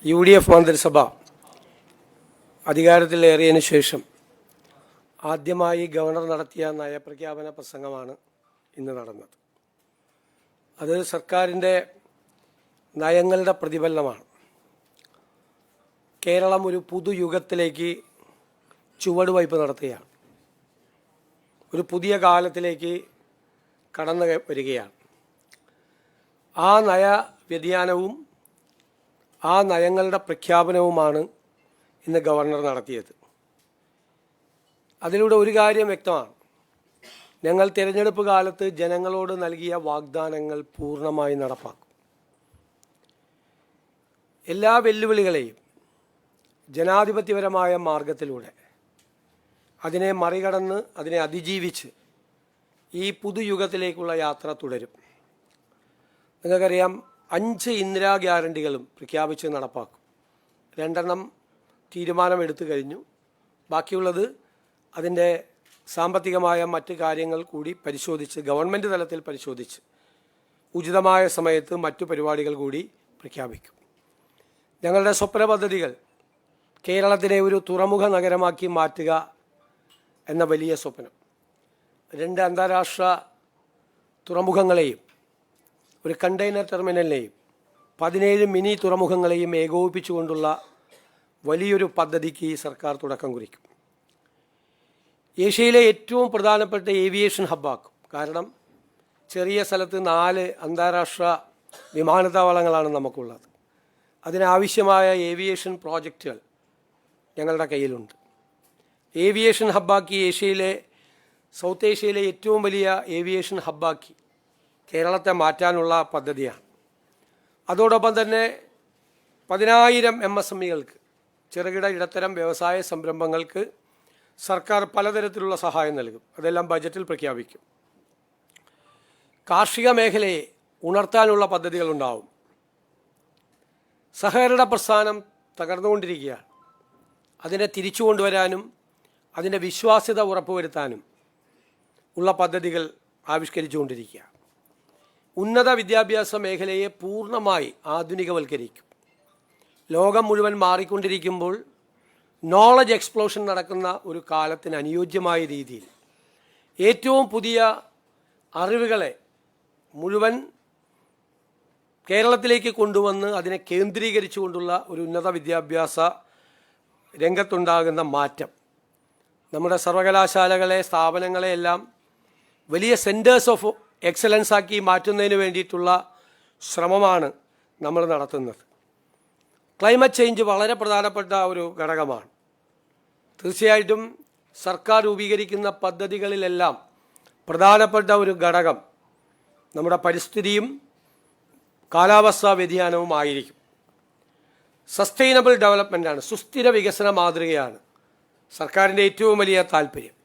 UDF മന്ത്രിസഭ അധികാരത്തിലേറിയതിനു ശേഷം ആദ്യമായി ഗവർണർ നടത്തിയ നയപ്രഖ്യാപന പ്രസംഗമാണ് ഇന്ന് നടന്നത്. അത് സർക്കാരിൻ്റെ നയങ്ങളുടെ പ്രതിഫലനമാണ്. കേരളം ഒരു പുതുയുഗത്തിലേക്ക് ചുവടുവയ്പ് നടത്തുകയാണ്. ഒരു പുതിയ കാലത്തിലേക്ക് കടന്നു വരികയാണ്. ആ നയ വ്യതിയാനവും ആ നയങ്ങളുടെ പ്രഖ്യാപനവുമാണ് ഇന്ന് ഗവർണർ നടത്തിയത്. അതിലൂടെ ഒരു കാര്യം വ്യക്തമാണ്: ഞങ്ങൾ തിരഞ്ഞെടുപ്പ് കാലത്ത് ജനങ്ങളോട് നൽകിയ വാഗ്ദാനങ്ങൾ പൂർണ്ണമായി നടപ്പാക്കും. എല്ലാ വെല്ലുവിളികളെയും ജനാധിപത്യപരമായ മാർഗത്തിലൂടെ അതിനെ മറികടന്ന് അതിനെ അതിജീവിച്ച് ഈ പുതുയുഗത്തിലേക്കുള്ള യാത്ര തുടരും. നിങ്ങൾക്കറിയാം, 5 ഇന്ദിരാ ഗ്യാരണ്ടികളും പ്രഖ്യാപിച്ച് നടപ്പാക്കും. 2 തീരുമാനമെടുത്തു കഴിഞ്ഞു. ബാക്കിയുള്ളത് അതിൻ്റെ സാമ്പത്തികമായ മറ്റ് കാര്യങ്ങൾ കൂടി പരിശോധിച്ച്, ഗവൺമെൻറ് തലത്തിൽ പരിശോധിച്ച് ഉചിതമായ സമയത്ത് മറ്റു പരിപാടികൾ കൂടി പ്രഖ്യാപിക്കും. ഞങ്ങളുടെ സ്വപ്ന പദ്ധതികൾ കേരളത്തിനെ ഒരു തുറമുഖ നഗരമാക്കി മാറ്റുക എന്ന വലിയ സ്വപ്നം, 2 അന്താരാഷ്ട്ര തുറമുഖങ്ങളെയും ഒരു കണ്ടെയ്നർ ടെർമിനലിനെയും 17 മിനി തുറമുഖങ്ങളെയും ഏകോപിപ്പിച്ചുകൊണ്ടുള്ള വലിയൊരു പദ്ധതിക്ക് സർക്കാർ തുടക്കം കുറിക്കും. ഏഷ്യയിലെ ഏറ്റവും പ്രധാനപ്പെട്ട ഏവിയേഷൻ ഹബ്ബാക്കും. കാരണം ചെറിയ സ്ഥലത്ത് 4 അന്താരാഷ്ട്ര വിമാനത്താവളങ്ങളാണ് നമുക്കുള്ളത്. അതിനാവശ്യമായ ഏവിയേഷൻ പ്രോജക്റ്റുകൾ ഞങ്ങളുടെ കയ്യിലുണ്ട്. ഏവിയേഷൻ ഹബ്ബാക്കി സൗത്ത് ഏഷ്യയിലെ ഏറ്റവും വലിയ ഏവിയേഷൻ ഹബ്ബാക്കി കേരളത്തെ മാറ്റാനുള്ള പദ്ധതിയാണ്. അതോടൊപ്പം തന്നെ 10,000 MSMEകൾക്ക്, ചെറുകിട ഇടത്തരം വ്യവസായ സംരംഭങ്ങൾക്ക് സർക്കാർ പലതരത്തിലുള്ള സഹായം നൽകും. അതെല്ലാം ബജറ്റിൽ പ്രഖ്യാപിക്കും. കാർഷിക മേഖലയെ ഉണർത്താനുള്ള പദ്ധതികളുണ്ടാവും. സഹകരണ പ്രസ്ഥാനം തകർന്നുകൊണ്ടിരിക്കുകയാണ്. അതിനെ തിരിച്ചു കൊണ്ടുവരാനും അതിൻ്റെ വിശ്വാസ്യത ഉറപ്പുവരുത്താനും ഉള്ള പദ്ധതികൾ ആവിഷ്കരിച്ചുകൊണ്ടിരിക്കുക. ഉന്നത വിദ്യാഭ്യാസ മേഖലയെ പൂർണ്ണമായി ആധുനികവൽക്കരിക്കും. ലോകം മുഴുവൻ മാറിക്കൊണ്ടിരിക്കുമ്പോൾ നോളജ് എക്സ്പ്ലോഷൻ നടക്കുന്ന ഒരു കാലത്തിന് അനുയോജ്യമായ രീതിയിൽ ഏറ്റവും പുതിയ അറിവുകളെ മുഴുവൻ കേരളത്തിലേക്ക് കൊണ്ടുവന്ന് അതിനെ കേന്ദ്രീകരിച്ചുകൊണ്ടുള്ള ഒരു ഉന്നത വിദ്യാഭ്യാസ രംഗത്തുണ്ടാകുന്ന മാറ്റം നമ്മുടെ സർവകലാശാലകളെ, സ്ഥാപനങ്ങളെയെല്ലാം വലിയ സെൻറ്റേഴ്സ് ഓഫ് എക്സലൻസ് ആക്കി മാറ്റുന്നതിന് വേണ്ടിയിട്ടുള്ള ശ്രമമാണ് നമ്മൾ നടത്തുന്നത്. ക്ലൈമറ്റ് ചേഞ്ച് വളരെ പ്രധാനപ്പെട്ട ഒരു ഘടകമാണ്. തീർച്ചയായിട്ടും സർക്കാർ രൂപീകരിക്കുന്ന പദ്ധതികളിലെല്ലാം പ്രധാനപ്പെട്ട ഒരു ഘടകം നമ്മുടെ പരിസ്ഥിതിയും കാലാവസ്ഥാ വ്യതിയാനവുമായിരിക്കും. സസ്റ്റൈനബിൾ ഡെവലപ്മെൻറ്റാണ്, സുസ്ഥിര വികസന മാതൃകയാണ് സർക്കാരിൻ്റെ ഏറ്റവും വലിയ താല്പര്യം.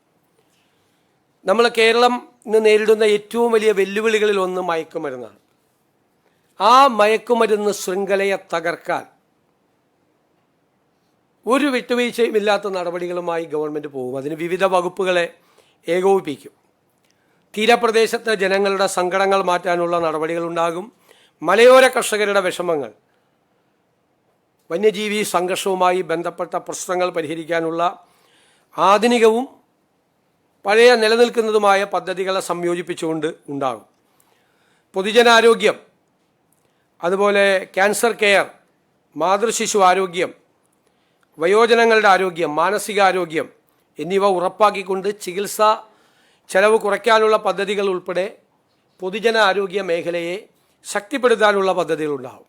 നമ്മൾ കേരളം ഇന്ന് നേരിടുന്ന ഏറ്റവും വലിയ വെല്ലുവിളികളിൽ ഒന്ന് മയക്കുമരുന്നാണ്. ആ മയക്കുമരുന്ന് ശൃംഖലയെ തകർക്കാൻ ഒരു വിട്ടുവീഴ്ചയും ഇല്ലാത്ത നടപടികളുമായി ഗവൺമെൻറ് പോകും. അതിന് വിവിധ വകുപ്പുകളെ ഏകോപിപ്പിക്കും. തീരപ്രദേശത്തെ ജനങ്ങളുടെ സങ്കടങ്ങൾ മാറ്റാനുള്ള നടപടികളുണ്ടാകും. മലയോര കർഷകരുടെ വിഷമങ്ങൾ, വന്യജീവി സംഘർഷവുമായി ബന്ധപ്പെട്ട പ്രശ്നങ്ങൾ പരിഹരിക്കാനുള്ള ആധുനികവും പഴയ നിലനിൽക്കുന്നതുമായ പദ്ധതികളെ സംയോജിപ്പിച്ചുകൊണ്ട് ഉണ്ടാകും. പൊതുജനാരോഗ്യം, അതുപോലെ ക്യാൻസർ കെയർ, മാതൃശിശു ആരോഗ്യം, വയോജനങ്ങളുടെ ആരോഗ്യം, മാനസികാരോഗ്യം എന്നിവ ഉറപ്പാക്കിക്കൊണ്ട് ചികിത്സാ ചെലവ് കുറയ്ക്കാനുള്ള പദ്ധതികൾ ഉൾപ്പെടെ പൊതുജന ആരോഗ്യ മേഖലയെ ശക്തിപ്പെടുത്താനുള്ള പദ്ധതികളുണ്ടാകും.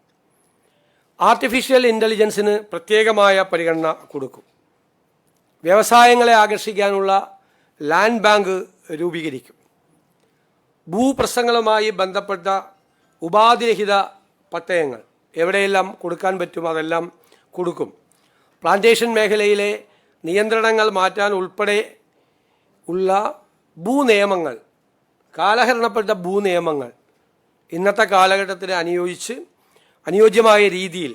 ആർട്ടിഫിഷ്യൽ ഇൻ്റലിജൻസിന് പ്രത്യേകമായ പരിഗണന കൊടുക്കും. വ്യവസായങ്ങളെ ആകർഷിക്കാനുള്ള ലാൻഡ് ബാങ്ക് രൂപീകരിക്കും. ഭൂപ്രശ്നങ്ങളുമായി ബന്ധപ്പെട്ട ഉപാധിരഹിത പട്ടയങ്ങൾ എവിടെയെല്ലാം കൊടുക്കാൻ പറ്റും അതെല്ലാം കൊടുക്കും. പ്ലാന്റേഷൻ മേഖലയിലെ നിയന്ത്രണങ്ങൾ മാറ്റാൻ ഉൾപ്പെടെ ഉള്ള ഭൂനിയമങ്ങൾ, കാലഹരണപ്പെട്ട ഭൂനിയമങ്ങൾ ഇന്നത്തെ കാലഘട്ടത്തിന് അനുയോജ്യമായ രീതിയിൽ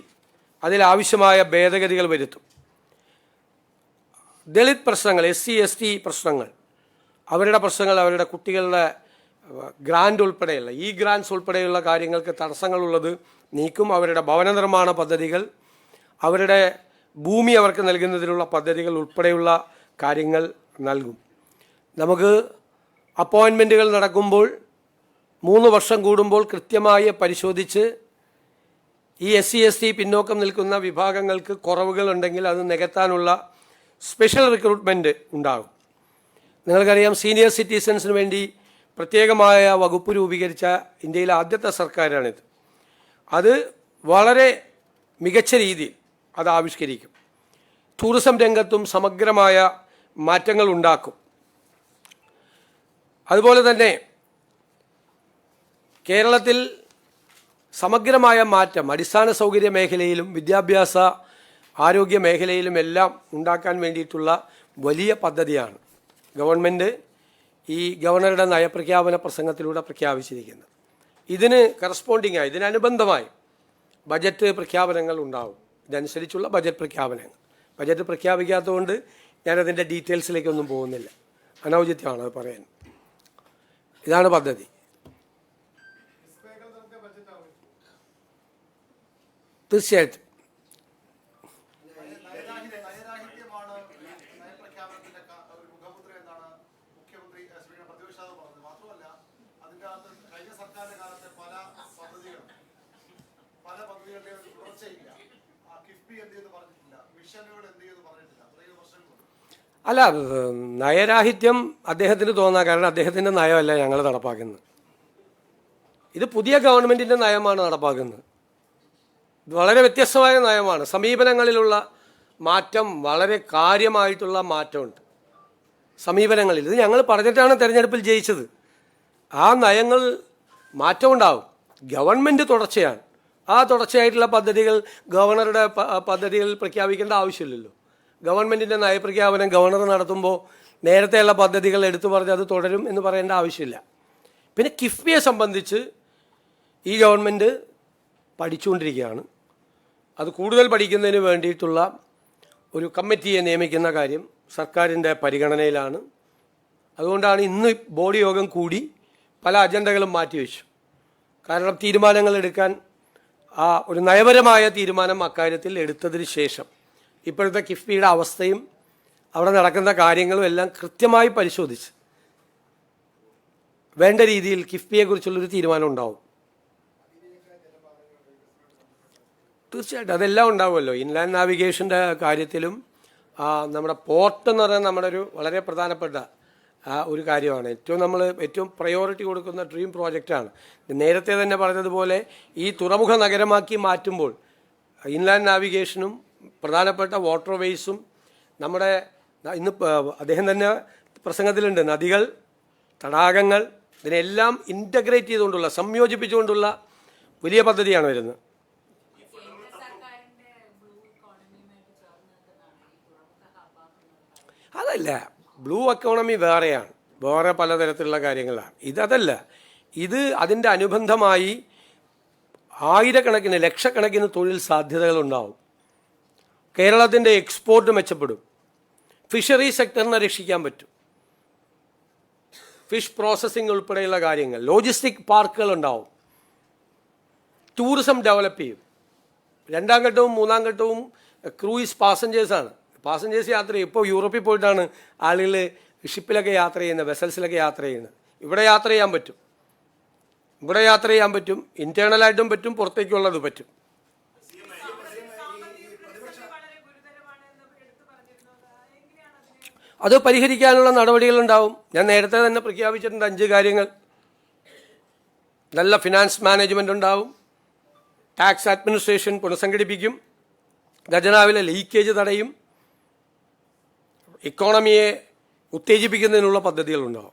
അതിലാവശ്യമായ ഭേദഗതികൾ വരുത്തും. ദളിത് പ്രശ്നങ്ങൾ, SC ST പ്രശ്നങ്ങൾ, അവരുടെ പ്രശ്നങ്ങൾ, അവരുടെ കുട്ടികളുടെ ഗ്രാൻഡ് ഉൾപ്പെടെയുള്ള ഗ്രാൻഡ്സ് ഉൾപ്പെടെയുള്ള കാര്യങ്ങൾക്ക് തടസ്സങ്ങളുള്ളത് നീക്കും. അവരുടെ ഭവന നിർമ്മാണ പദ്ധതികൾ, അവരുടെ ഭൂമി അവർക്ക് നൽകുന്നതിനുള്ള പദ്ധതികൾ ഉൾപ്പെടെയുള്ള കാര്യങ്ങൾ നൽകും. നമുക്ക് അപ്പോയിൻമെൻറ്റുകൾ നടക്കുമ്പോൾ 3 വർഷം കൂടുമ്പോൾ കൃത്യമായി പരിശോധിച്ച് ഈ SC/ST പിന്നോക്കം നിൽക്കുന്ന വിഭാഗങ്ങൾക്ക് കുറവുകളുണ്ടെങ്കിൽ അത് നികത്താനുള്ള സ്പെഷ്യൽ റിക്രൂട്ട്മെൻറ്റ് ഉണ്ടാകും. നിങ്ങൾക്കറിയാം, സീനിയർ സിറ്റിസൺസിന് വേണ്ടി പ്രത്യേകമായ വകുപ്പ് രൂപീകരിച്ച ഇന്ത്യയിലെ ആദ്യത്തെ സർക്കാരാണിത്. അത് വളരെ മികച്ച രീതിയിൽ അത് ആവിഷ്കരിക്കും. ടൂറിസം രംഗത്തും സമഗ്രമായ മാറ്റങ്ങൾ ഉണ്ടാക്കും. അതുപോലെ തന്നെ കേരളത്തിൽ സമഗ്രമായ മാറ്റം അടിസ്ഥാന സൗകര്യ മേഖലയിലും വിദ്യാഭ്യാസ ആരോഗ്യ മേഖലയിലും എല്ലാം ഉണ്ടാക്കാൻ വേണ്ടിയിട്ടുള്ള വലിയ പദ്ധതിയാണ് ഗവൺമെൻറ് ഈ ഗവർണറുടെ നയപ്രഖ്യാപന പ്രസംഗത്തിലൂടെ പ്രഖ്യാപിച്ചിരിക്കുന്നത്. ഇതിന് കറസ്പോണ്ടിങ്ങായി, ഇതിനനുബന്ധമായി ബജറ്റ് പ്രഖ്യാപനങ്ങൾ ഉണ്ടാവും. ഇതനുസരിച്ചുള്ള ബജറ്റ് പ്രഖ്യാപനങ്ങൾ. ബജറ്റ് പ്രഖ്യാപിക്കാത്തതുകൊണ്ട് ഞാനതിൻ്റെ ഡീറ്റെയിൽസിലേക്കൊന്നും പോകുന്നില്ല, അനൗചിത്യമാണ് അത് പറയാൻ. ഇതാണ് പദ്ധതി. തീർച്ചയായിട്ടും അല്ല, നയരാഹിത്യം അദ്ദേഹത്തിന് തോന്നാം. കാരണം അദ്ദേഹത്തിൻ്റെ നയമല്ല ഞങ്ങൾ നടപ്പാക്കുന്നത്. ഇത് പുതിയ ഗവൺമെൻറ്റിൻ്റെ നയമാണ് നടപ്പാക്കുന്നത്. വളരെ വ്യത്യസ്തമായ നയമാണ്. സമീപനങ്ങളിലുള്ള മാറ്റം, വളരെ കാര്യമായിട്ടുള്ള മാറ്റമുണ്ട് സമീപനങ്ങളിൽ. ഇത് ഞങ്ങൾ പറഞ്ഞിട്ടാണ് തെരഞ്ഞെടുപ്പിൽ ജയിച്ചത്. ആ നയങ്ങൾ മാറ്റമുണ്ടാവും. ഗവൺമെൻറ് തുടർച്ചയാണ്. ആ തുടർച്ചയായിട്ടുള്ള പദ്ധതികൾ ഗവർണറുടെ പദ്ധതികൾ പ്രഖ്യാപിക്കേണ്ട ആവശ്യമില്ലല്ലോ. ഗവൺമെൻറ്റിൻ്റെ നയപ്രഖ്യാപനം ഗവർണർ നടത്തുമ്പോൾ നേരത്തെയുള്ള പദ്ധതികൾ എടുത്തു പറഞ്ഞ് അത് തുടരും എന്ന് പറയേണ്ട ആവശ്യമില്ല. പിന്നെ കിഫ്ബിയെ സംബന്ധിച്ച് ഈ ഗവൺമെൻറ് പഠിച്ചുകൊണ്ടിരിക്കുകയാണ്. അത് കൂടുതൽ പഠിക്കുന്നതിന് വേണ്ടിയിട്ടുള്ള ഒരു കമ്മിറ്റിയെ നിയമിക്കുന്ന കാര്യം സർക്കാരിൻ്റെ പരിഗണനയിലാണ്. അതുകൊണ്ടാണ് ഇന്ന് ബോർഡ് യോഗം കൂടി പല അജണ്ടകളും മാറ്റിവെച്ചു. കാരണം തീരുമാനങ്ങൾ എടുക്കാൻ ഒരു നയപരമായ തീരുമാനം അക്കാര്യത്തിൽ എടുത്തതിന് ശേഷം ഇപ്പോഴത്തെ കിഫ്ബിയുടെ അവസ്ഥയും അവിടെ നടക്കുന്ന കാര്യങ്ങളും എല്ലാം കൃത്യമായി പരിശോധിച്ച് വേണ്ട രീതിയിൽ കിഫ്ബിയെക്കുറിച്ചുള്ളൊരു തീരുമാനം ഉണ്ടാവും. തീർച്ചയായിട്ടും അതെല്ലാം ഉണ്ടാവുമല്ലോ. ഇൻലാൻഡ് നാവിഗേഷൻ്റെ കാര്യത്തിലും നമ്മുടെ പോർട്ട് എന്ന് പറയുന്നത് നമ്മുടെ ഒരു വളരെ പ്രധാനപ്പെട്ട ഒരു കാര്യമാണ്. ഏറ്റവും പ്രയോറിറ്റി കൊടുക്കുന്ന ഡ്രീം പ്രോജക്റ്റാണ്. നേരത്തെ തന്നെ പറഞ്ഞതുപോലെ ഈ തുറമുഖ നഗരമാക്കി മാറ്റുമ്പോൾ ഇൻലാൻഡ് നാവിഗേഷനും പ്രധാനപ്പെട്ട വാട്ടർ വേയ്സും നമ്മുടെ ഇന്ന് അദ്ദേഹം തന്നെ പ്രസംഗത്തിലുണ്ട്, നദികൾ, തടാകങ്ങൾ, ഇതിനെല്ലാം ഇൻ്റഗ്രേറ്റ് ചെയ്തുകൊണ്ടുള്ള, സംയോജിപ്പിച്ചുകൊണ്ടുള്ള വലിയ പദ്ധതിയാണ് വരുന്നത്. അതല്ല, ബ്ലൂ എക്കോണമി വേറെയാണ്, വേറെ പലതരത്തിലുള്ള കാര്യങ്ങളാണ്. ഇതല്ല, ഇത് അതിൻ്റെ അനുബന്ധമായി ആയിരക്കണക്കിന് ലക്ഷക്കണക്കിന് തൊഴിൽ സാധ്യതകളുണ്ടാവും. കേരളത്തിൻ്റെ എക്സ്പോർട്ട് മെച്ചപ്പെടും. ഫിഷറി സെക്ടറിനെ രക്ഷിക്കാൻ പറ്റും. ഫിഷ് പ്രോസസ്സിംഗ് ഉൾപ്പെടെയുള്ള കാര്യങ്ങൾ, ലോജിസ്റ്റിക് പാർക്കുകൾ ഉണ്ടാവും. ടൂറിസം ഡെവലപ്പ് ചെയ്യും. 2ാം ഘട്ടവും 3ാം ഘട്ടവും ക്രൂയിസ് പാസഞ്ചേഴ്സ് യാത്ര ചെയ്യും. ഇപ്പോൾ യൂറോപ്പിൽ പോയിട്ടാണ് ആളുകൾ ഷിപ്പിലൊക്കെ യാത്ര ചെയ്യുന്നത്, വെസൽസിലൊക്കെ യാത്ര ചെയ്യുന്നത്. ഇവിടെ യാത്ര ചെയ്യാൻ പറ്റും. ഇൻറ്റേർണലായിട്ടും പറ്റും, പുറത്തേക്കുള്ളത് പറ്റും. അത് പരിഹരിക്കാനുള്ള നടപടികളുണ്ടാവും. ഞാൻ നേരത്തെ തന്നെ പ്രഖ്യാപിച്ചിട്ടുണ്ട് 5 കാര്യങ്ങൾ. നല്ല ഫിനാൻസ് മാനേജ്മെൻ്റ് ഉണ്ടാവും. ടാക്സ് അഡ്മിനിസ്ട്രേഷൻ പുനഃസംഘടിപ്പിക്കും. ഖജനാവിലെ ലീക്കേജ് തടയും. ഇക്കോണമിയെ ഉത്തേജിപ്പിക്കുന്നതിനുള്ള പദ്ധതികളുണ്ടാവും.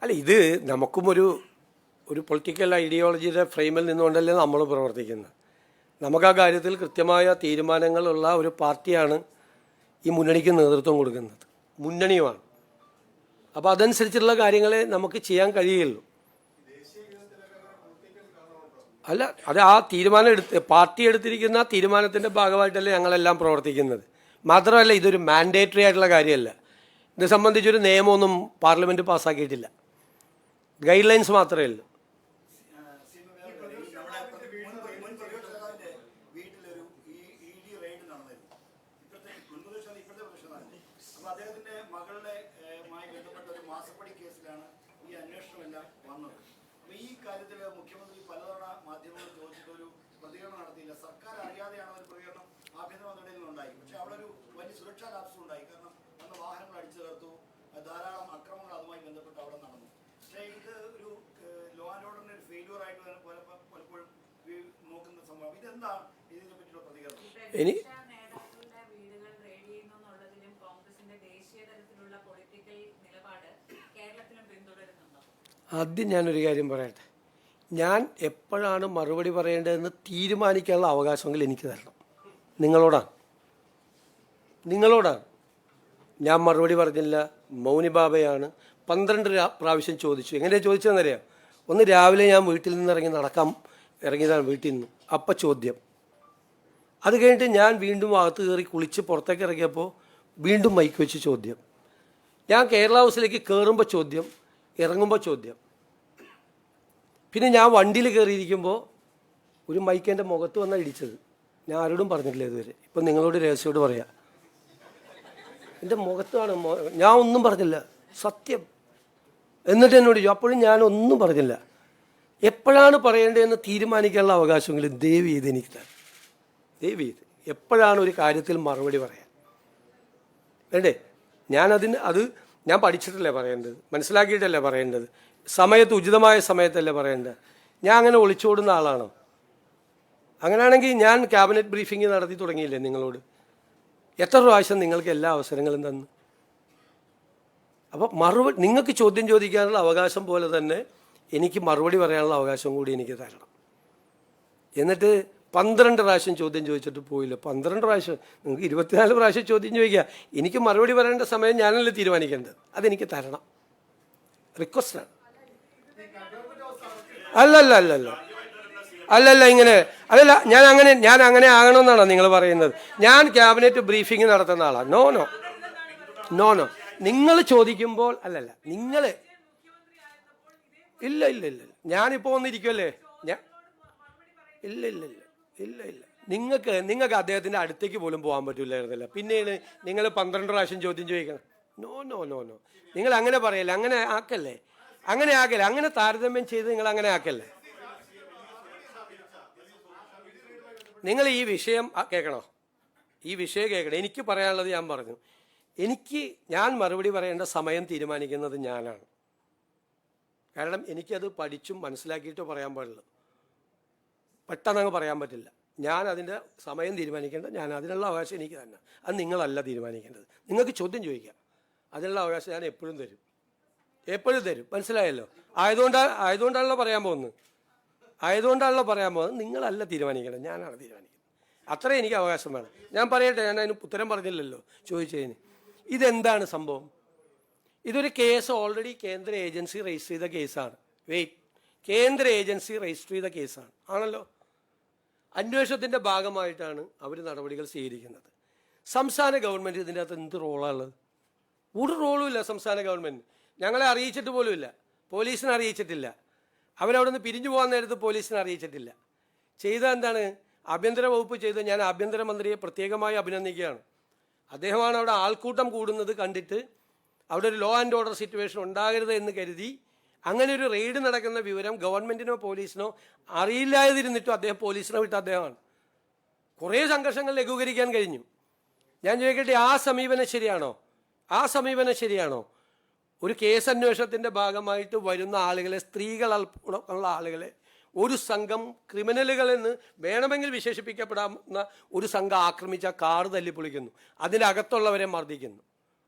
അല്ല, ഇത് നമുക്കും ഒരു പൊളിറ്റിക്കൽ ഐഡിയോളജിയുടെ ഫ്രെയിമിൽ നിന്നുകൊണ്ടല്ലേ നമ്മൾ പ്രവർത്തിക്കുന്നത്. നമുക്ക് ആ കാര്യത്തിൽ കൃത്യമായ തീരുമാനങ്ങളുള്ള ഒരു പാർട്ടിയാണ് ഈ മുന്നണിക്ക് നേതൃത്വം കൊടുക്കുന്നത്. മുന്നണിയുമാണ്. അപ്പോൾ അതനുസരിച്ചുള്ള കാര്യങ്ങളെ നമുക്ക് ചെയ്യാൻ കഴിയുള്ളൂ. അല്ല, അത് ആ തീരുമാനം പാർട്ടി എടുത്തിരിക്കുന്ന തീരുമാനത്തിൻ്റെ ഭാഗമായിട്ടല്ലേ ഞങ്ങളെല്ലാം പ്രവർത്തിക്കുന്നത്. മാത്രമല്ല, ഇതൊരു മാൻഡേറ്ററി ആയിട്ടുള്ള കാര്യമല്ല. ഇത് സംബന്ധിച്ചൊരു നിയമമൊന്നും പാർലമെൻറ്റ് പാസ്സാക്കിയിട്ടില്ല. ഗൈഡ് ലൈൻസ് മാത്രമേ ഉള്ളൂ. ഈ കാര്യത്തിൽ മുഖ്യമന്ത്രി പലതവണ മാധ്യമങ്ങൾ ചോദിച്ചിട്ട് ഒരു പ്രതികരണം നടത്തിയില്ല. സർക്കാർ അറിയാതെയാണ് ഒരു പ്രതികരണം ആഭ്യന്തര മന്ത്രിയിൽ നിന്നുണ്ടായി. പക്ഷെ അവിടെ ഒരു വലിയ സുരക്ഷാ ലാപ്സും ഉണ്ടായി. കാരണം അന്ന് വാഹനങ്ങൾ അടിച്ചു ചേർത്തു, ധാരാളം അക്രമങ്ങൾ അതുമായി ബന്ധപ്പെട്ട് അവിടെ നടന്നു. പക്ഷേ ഇത് ഒരു ലോ ആൻഡ് ഓർഡറിന്റെ ഒരു ഫെയിലിയർ ആയിട്ട് പലപ്പോഴും നോക്കുന്ന സംഭവം. ഇതെന്താണ് ഇതിനെ പറ്റിയുള്ള പ്രതികരണം? ആദ്യം ഞാനൊരു കാര്യം പറയട്ടെ. ഞാൻ എപ്പോഴാണ് മറുപടി പറയേണ്ടതെന്ന് തീരുമാനിക്കാനുള്ള അവകാശമെങ്കിൽ എനിക്ക് തരണം. നിങ്ങളോടാണ്. ഞാൻ മറുപടി പറഞ്ഞില്ല, മൗനി ബാബയാണ്. 12 പ്രാവശ്യം ചോദിച്ചു. എങ്ങനെയാണ് ചോദിച്ചതെന്നറിയാം? ഒന്ന് രാവിലെ ഞാൻ വീട്ടിൽ നിന്ന് ഇറങ്ങിയതാണ് വീട്ടിൽ നിന്ന്. അപ്പം ചോദ്യം. അത് കഴിഞ്ഞിട്ട് ഞാൻ വീണ്ടും അകത്ത് കയറി കുളിച്ച് പുറത്തേക്ക് ഇറങ്ങിയപ്പോൾ വീണ്ടും മൈക്ക് വെച്ച് ചോദ്യം. ഞാൻ കേരള ഹൗസിലേക്ക് കയറുമ്പോൾ ചോദ്യം, ഇറങ്ങുമ്പോൾ ചോദ്യം. പിന്നെ ഞാൻ വണ്ടിയിൽ കയറിയിരിക്കുമ്പോൾ ഒരു മൈക്ക് എൻ്റെ മുഖത്ത് വന്നാൽ ഇടിച്ചത്. ഞാൻ ആരോടും പറഞ്ഞിട്ടില്ല ഇതുവരെ. ഇപ്പം നിങ്ങളോട് രഹസ്യയോട് പറയാം, എൻ്റെ മുഖത്താണ്. ഞാൻ ഒന്നും പറഞ്ഞില്ല, സത്യം. എന്നിട്ട് എന്നോട് ചോദിച്ചു. അപ്പോഴും ഞാനൊന്നും പറഞ്ഞില്ല. എപ്പോഴാണ് പറയേണ്ടതെന്ന് തീരുമാനിക്കാനുള്ള അവകാശമെങ്കിലും ദയവ് ചെയ്ത് എനിക്ക് തരാം. ദയവ് ചെയ്ത് എപ്പോഴാണ് ഒരു കാര്യത്തിൽ മറുപടി പറയാൻ വേണ്ടേ? ഞാൻ പഠിച്ചിട്ടല്ലേ പറയേണ്ടത്, മനസ്സിലാക്കിയിട്ടല്ലേ പറയേണ്ടത്, ഉചിതമായ സമയത്തല്ലേ പറയേണ്ടത്. ഞാൻ അങ്ങനെ ഒളിച്ചോടുന്ന ആളാണോ? അങ്ങനെയാണെങ്കിൽ ഞാൻ ക്യാബിനറ്റ് ബ്രീഫിംഗ് നടത്തി തുടങ്ങിയില്ലേ നിങ്ങളോട്? എത്ര പ്രാവശ്യം നിങ്ങൾക്ക് എല്ലാ അവസരങ്ങളും തന്നു? അപ്പോൾ നിങ്ങൾക്ക് ചോദ്യം ചോദിക്കാനുള്ള അവകാശം പോലെ തന്നെ എനിക്ക് മറുപടി പറയാനുള്ള അവകാശം കൂടി എനിക്ക് തരണം. എന്നിട്ട് 12 പ്രാവശ്യം ചോദ്യം ചോദിച്ചിട്ട് പോയില്ല. 12 പ്രാവശ്യം, നിങ്ങൾക്ക് 24 പ്രാവശ്യം ചോദ്യം ചോദിക്കുക. എനിക്ക് മറുപടി പറയേണ്ട സമയം ഞാനല്ലേ തീരുമാനിക്കേണ്ടത്. അതെനിക്ക് തരണം. റിക്വസ്റ്റാണ്. അല്ലല്ല ഇങ്ങനെ അല്ലല്ല. ഞാൻ അങ്ങനെ ആകണമെന്നാണോ നിങ്ങൾ പറയുന്നത്? ഞാൻ ക്യാബിനറ്റ് ബ്രീഫിംഗ് നടത്തുന്ന ആളാണ്. നോ. നിങ്ങൾ ചോദിക്കുമ്പോൾ നിങ്ങൾ ഇല്ല. ഞാനിപ്പോൾ വന്നിരിക്കുമല്ലേ. ഇല്ല. നിങ്ങൾക്ക് അദ്ദേഹത്തിൻ്റെ അടുത്തേക്ക് പോലും പോകാൻ പറ്റില്ലായിരുന്നില്ല. പിന്നെയാണ് നിങ്ങൾ 12 പ്രാവശ്യം ചോദ്യം ചോദിക്കണം. നോ. നിങ്ങൾ അങ്ങനെ പറയല്ലേ, അങ്ങനെ ആക്കല്ലേ. അങ്ങനെ താരതമ്യം ചെയ്ത് നിങ്ങൾ അങ്ങനെ ആക്കല്ലേ. നിങ്ങൾ ഈ വിഷയം കേൾക്കണോ? എനിക്ക് പറയാനുള്ളത് ഞാൻ പറഞ്ഞു. ഞാൻ മറുപടി പറയേണ്ട സമയം തീരുമാനിക്കുന്നത് ഞാനാണ്. കാരണം എനിക്കത് പഠിച്ചും മനസ്സിലാക്കിയിട്ടോ പറയാൻ പാടുള്ളൂ. പെട്ടെന്നങ്ങ് പറയാൻ പറ്റില്ല. ഞാൻ അതിൻ്റെ സമയം തീരുമാനിക്കേണ്ട, ഞാൻ അതിനുള്ള അവകാശം എനിക്ക് തന്നെ. അത് നിങ്ങളല്ല തീരുമാനിക്കേണ്ടത്. നിങ്ങൾക്ക് ചോദ്യം ചോദിക്കാം, അതിനുള്ള അവകാശം ഞാൻ എപ്പോഴും തരും. മനസ്സിലായല്ലോ? ആയതുകൊണ്ടാണല്ലോ പറയാൻ പോകുന്നത്. നിങ്ങളല്ല തീരുമാനിക്കേണ്ടത്, ഞാനാണ് തീരുമാനിക്കുന്നത്. അത്രേ എനിക്ക് അവകാശം വേണം. ഞാൻ പറയട്ടെ, ഞാൻ അതിന് ഉത്തരം പറഞ്ഞില്ലല്ലോ ചോദിച്ചതിന്. ഇതെന്താണ് സംഭവം? ഇതൊരു കേസ് ഓൾറെഡി കേന്ദ്ര ഏജൻസി രജിസ്റ്റർ ചെയ്ത കേസാണ്. കേന്ദ്ര ഏജൻസി രജിസ്റ്റർ ചെയ്ത കേസാണ് ആണല്ലോ. അന്വേഷണത്തിൻ്റെ ഭാഗമായിട്ടാണ് അവർ നടപടികൾ സ്വീകരിക്കുന്നത്. സംസ്ഥാന ഗവൺമെൻറ് ഇതിൻ്റെ അകത്ത് എന്ത് റോളാണുള്ളത്? ഒരു റോളും ഇല്ല സംസ്ഥാന ഗവൺമെൻറ്. ഞങ്ങളെ അറിയിച്ചിട്ട് പോലുമില്ല, പോലീസിനെ അറിയിച്ചിട്ടില്ല. അവരവിടെ നിന്ന് പിരിഞ്ഞു പോകാൻ നേരത്ത് പോലീസിനെ അറിയിച്ചിട്ടില്ല. ചെയ്ത എന്താണ്? ആഭ്യന്തര വകുപ്പ് ചെയ്ത്. ഞാൻ ആഭ്യന്തരമന്ത്രിയെ പ്രത്യേകമായി അഭിനന്ദിക്കുകയാണ്. അദ്ദേഹമാണ് അവിടെ ആൾക്കൂട്ടം കൂടുന്നത് കണ്ടിട്ട് അവിടെ ഒരു ലോ ആൻഡ് ഓർഡർ സിറ്റുവേഷൻ ഉണ്ടാകരുത് എന്ന് കരുതി അങ്ങനെ ഒരു റെയ്ഡ് നടക്കുന്ന വിവരം ഗവൺമെൻറ്റിനോ പോലീസിനോ അറിയില്ലാതിരുന്നിട്ടും അദ്ദേഹം പോലീസിനെ വിട്ട അദ്ദേഹമാണ്. കുറേ സംഘർഷങ്ങൾ ലഘൂകരിക്കാൻ കഴിഞ്ഞു. ഞാൻ ചോദിക്കട്ടെ, ആ സമീപനം ശരിയാണോ? ഒരു കേസ് അന്വേഷണത്തിൻ്റെ ഭാഗമായിട്ട് വരുന്ന ആളുകളെ, സ്ത്രീകളുള്ള ആളുകളെ ഒരു സംഘം ക്രിമിനലുകളെന്ന് വേണമെങ്കിൽ വിശേഷിപ്പിക്കപ്പെടാവുന്ന ഒരു സംഘം ആക്രമിച്ച കാറ് തല്ലിപ്പൊളിക്കുന്നു, അതിനകത്തുള്ളവരെ മർദ്ദിക്കുന്നു.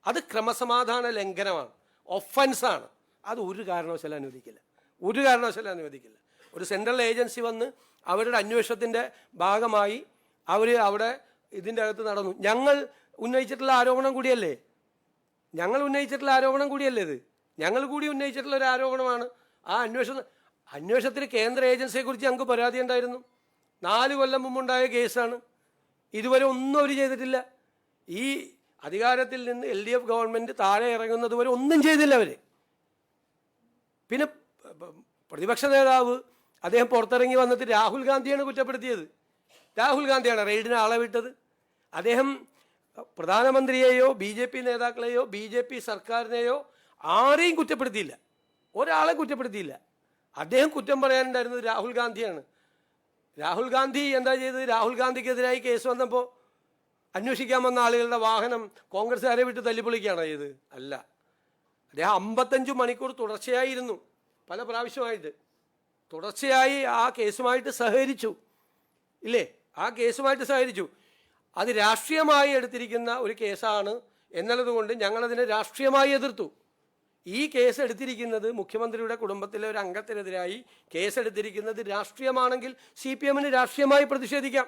അത് ക്രമസമാധാന ലംഘനമാണ്, ഒഫൻസാണ്. അത് ഒരു കാരണവശാലും അനുവദിക്കില്ല. ഒരു സെൻട്രൽ ഏജൻസി വന്ന് അവരുടെ അന്വേഷണത്തിൻ്റെ ഭാഗമായി അവിടെ ഇതിൻ്റെ അകത്ത് നടന്നു. ഞങ്ങൾ ഉന്നയിച്ചിട്ടുള്ള ആരോപണം കൂടിയല്ലേ ഇത്? ഞങ്ങൾ കൂടി ഉന്നയിച്ചിട്ടുള്ള ഒരു ആരോപണമാണ്. ആ അന്വേഷണത്തിന് കേന്ദ്ര ഏജൻസിയെക്കുറിച്ച് ഞങ്ങൾക്ക് പരാതി ഉണ്ടായിരുന്നു. 4 കൊല്ലം മുമ്പുണ്ടായ കേസാണ്. ഇതുവരെ ഒന്നും അവർ ചെയ്തിട്ടില്ല. ഈ അധികാരത്തിൽ നിന്ന് LDF ഗവൺമെൻറ് താഴെ ഇറങ്ങുന്നത് വരെ ഒന്നും ചെയ്തില്ല അവർ. പിന്നെ പ്രതിപക്ഷ നേതാവ് അദ്ദേഹം പുറത്തിറങ്ങി വന്നിട്ട് രാഹുൽ ഗാന്ധിയാണ് കുറ്റപ്പെടുത്തിയത്. രാഹുൽ ഗാന്ധിയാണ് റെയ്ഡിന് ആളെ വിട്ടത്. അദ്ദേഹം പ്രധാനമന്ത്രിയെയോ BJP നേതാക്കളെയോ BJP സർക്കാരിനെയോ ആരെയും കുറ്റപ്പെടുത്തിയില്ല, ഒരാളെ കുറ്റപ്പെടുത്തിയില്ല. അദ്ദേഹം കുറ്റം പറയാനുണ്ടായിരുന്നത് രാഹുൽ ഗാന്ധിയാണ്. രാഹുൽ ഗാന്ധി എന്താ ചെയ്തത്? രാഹുൽ ഗാന്ധിക്കെതിരായി കേസ് വന്നപ്പോൾ അന്വേഷിക്കാൻ വന്ന ആളുകളുടെ വാഹനം കോൺഗ്രസ്സുകാരെ വിട്ട് തല്ലിപ്പൊളിക്കുകയാണോ ചെയ്ത്? അല്ല. അദ്ദേഹം 55 മണിക്കൂർ തുടർച്ചയായിരുന്നു, പല പ്രാവശ്യമായിട്ട് തുടർച്ചയായി ആ കേസുമായിട്ട് സഹകരിച്ചു. ഇല്ലേ? ആ കേസുമായിട്ട് സഹകരിച്ചു. അത് രാഷ്ട്രീയമായി എടുത്തിരിക്കുന്ന ഒരു കേസാണ് എന്നുള്ളതുകൊണ്ട് ഞങ്ങളതിനെ രാഷ്ട്രീയമായി എതിർത്തു. ഈ കേസ് എടുത്തിരിക്കുന്നത് മുഖ്യമന്ത്രിയുടെ കുടുംബത്തിലെ ഒരു അംഗത്തിനെതിരായി കേസെടുത്തിരിക്കുന്നത് രാഷ്ട്രീയമാണെങ്കിൽ CPM-ന് രാഷ്ട്രീയമായി പ്രതിഷേധിക്കാം.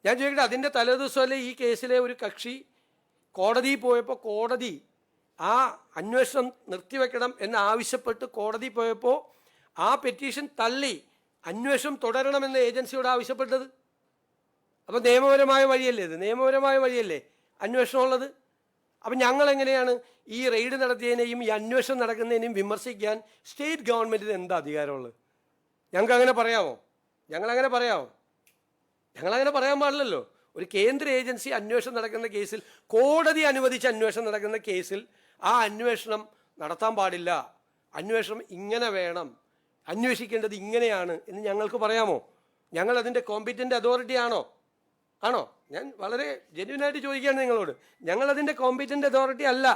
ഞാൻ ചോദിക്കട്ടെ, അതിൻ്റെ തലേദിവസമല്ലേ ഈ കേസിലെ ഒരു കക്ഷി കോടതിയിൽ പോയപ്പോൾ കോടതി ആ അന്വേഷണം നിർത്തിവെക്കണം എന്നാവശ്യപ്പെട്ട് കോടതി പോയപ്പോൾ ആ പെറ്റീഷൻ തള്ളി അന്വേഷണം തുടരണമെന്ന് ഏജൻസിയോട് ആവശ്യപ്പെട്ടത്? അപ്പോൾ നിയമപരമായ വഴിയല്ലേ ഇത്? നിയമപരമായ വഴിയല്ലേ അന്വേഷണം ഉള്ളത്? അപ്പം ഞങ്ങളെങ്ങനെയാണ് ഈ റെയ്ഡ് നടത്തിയതിനെയും ഈ അന്വേഷണം നടക്കുന്നതിനെയും വിമർശിക്കാൻ സ്റ്റേറ്റ് ഗവൺമെൻറ്റിന് എന്താ അധികാരമുള്ളത്? ഞങ്ങൾക്ക് അങ്ങനെ പറയാമോ? ഞങ്ങളങ്ങനെ പറയാമോ? ഞങ്ങളങ്ങനെ പറയാൻ പാടില്ലല്ലോ. ഒരു കേന്ദ്ര ഏജൻസി അന്വേഷണം നടക്കുന്ന കേസിൽ, കോടതി അനുവദിച്ച് അന്വേഷണം നടക്കുന്ന കേസിൽ ആ അന്വേഷണം നടത്താൻ പാടില്ല, അന്വേഷണം ഇങ്ങനെ വേണം, അന്വേഷിക്കേണ്ടത് ഇങ്ങനെയാണ് എന്ന് ഞങ്ങൾക്ക് പറയാമോ? ഞങ്ങൾ അതിൻ്റെ കോമ്പീറ്റൻ്റ് അതോറിറ്റി ആണോ? ഞാൻ വളരെ ജെന്യുവനായിട്ട് ചോദിക്കുകയാണ് നിങ്ങളോട്. ഞങ്ങളതിൻ്റെ കോമ്പീറ്റൻ്റ് അതോറിറ്റി അല്ല.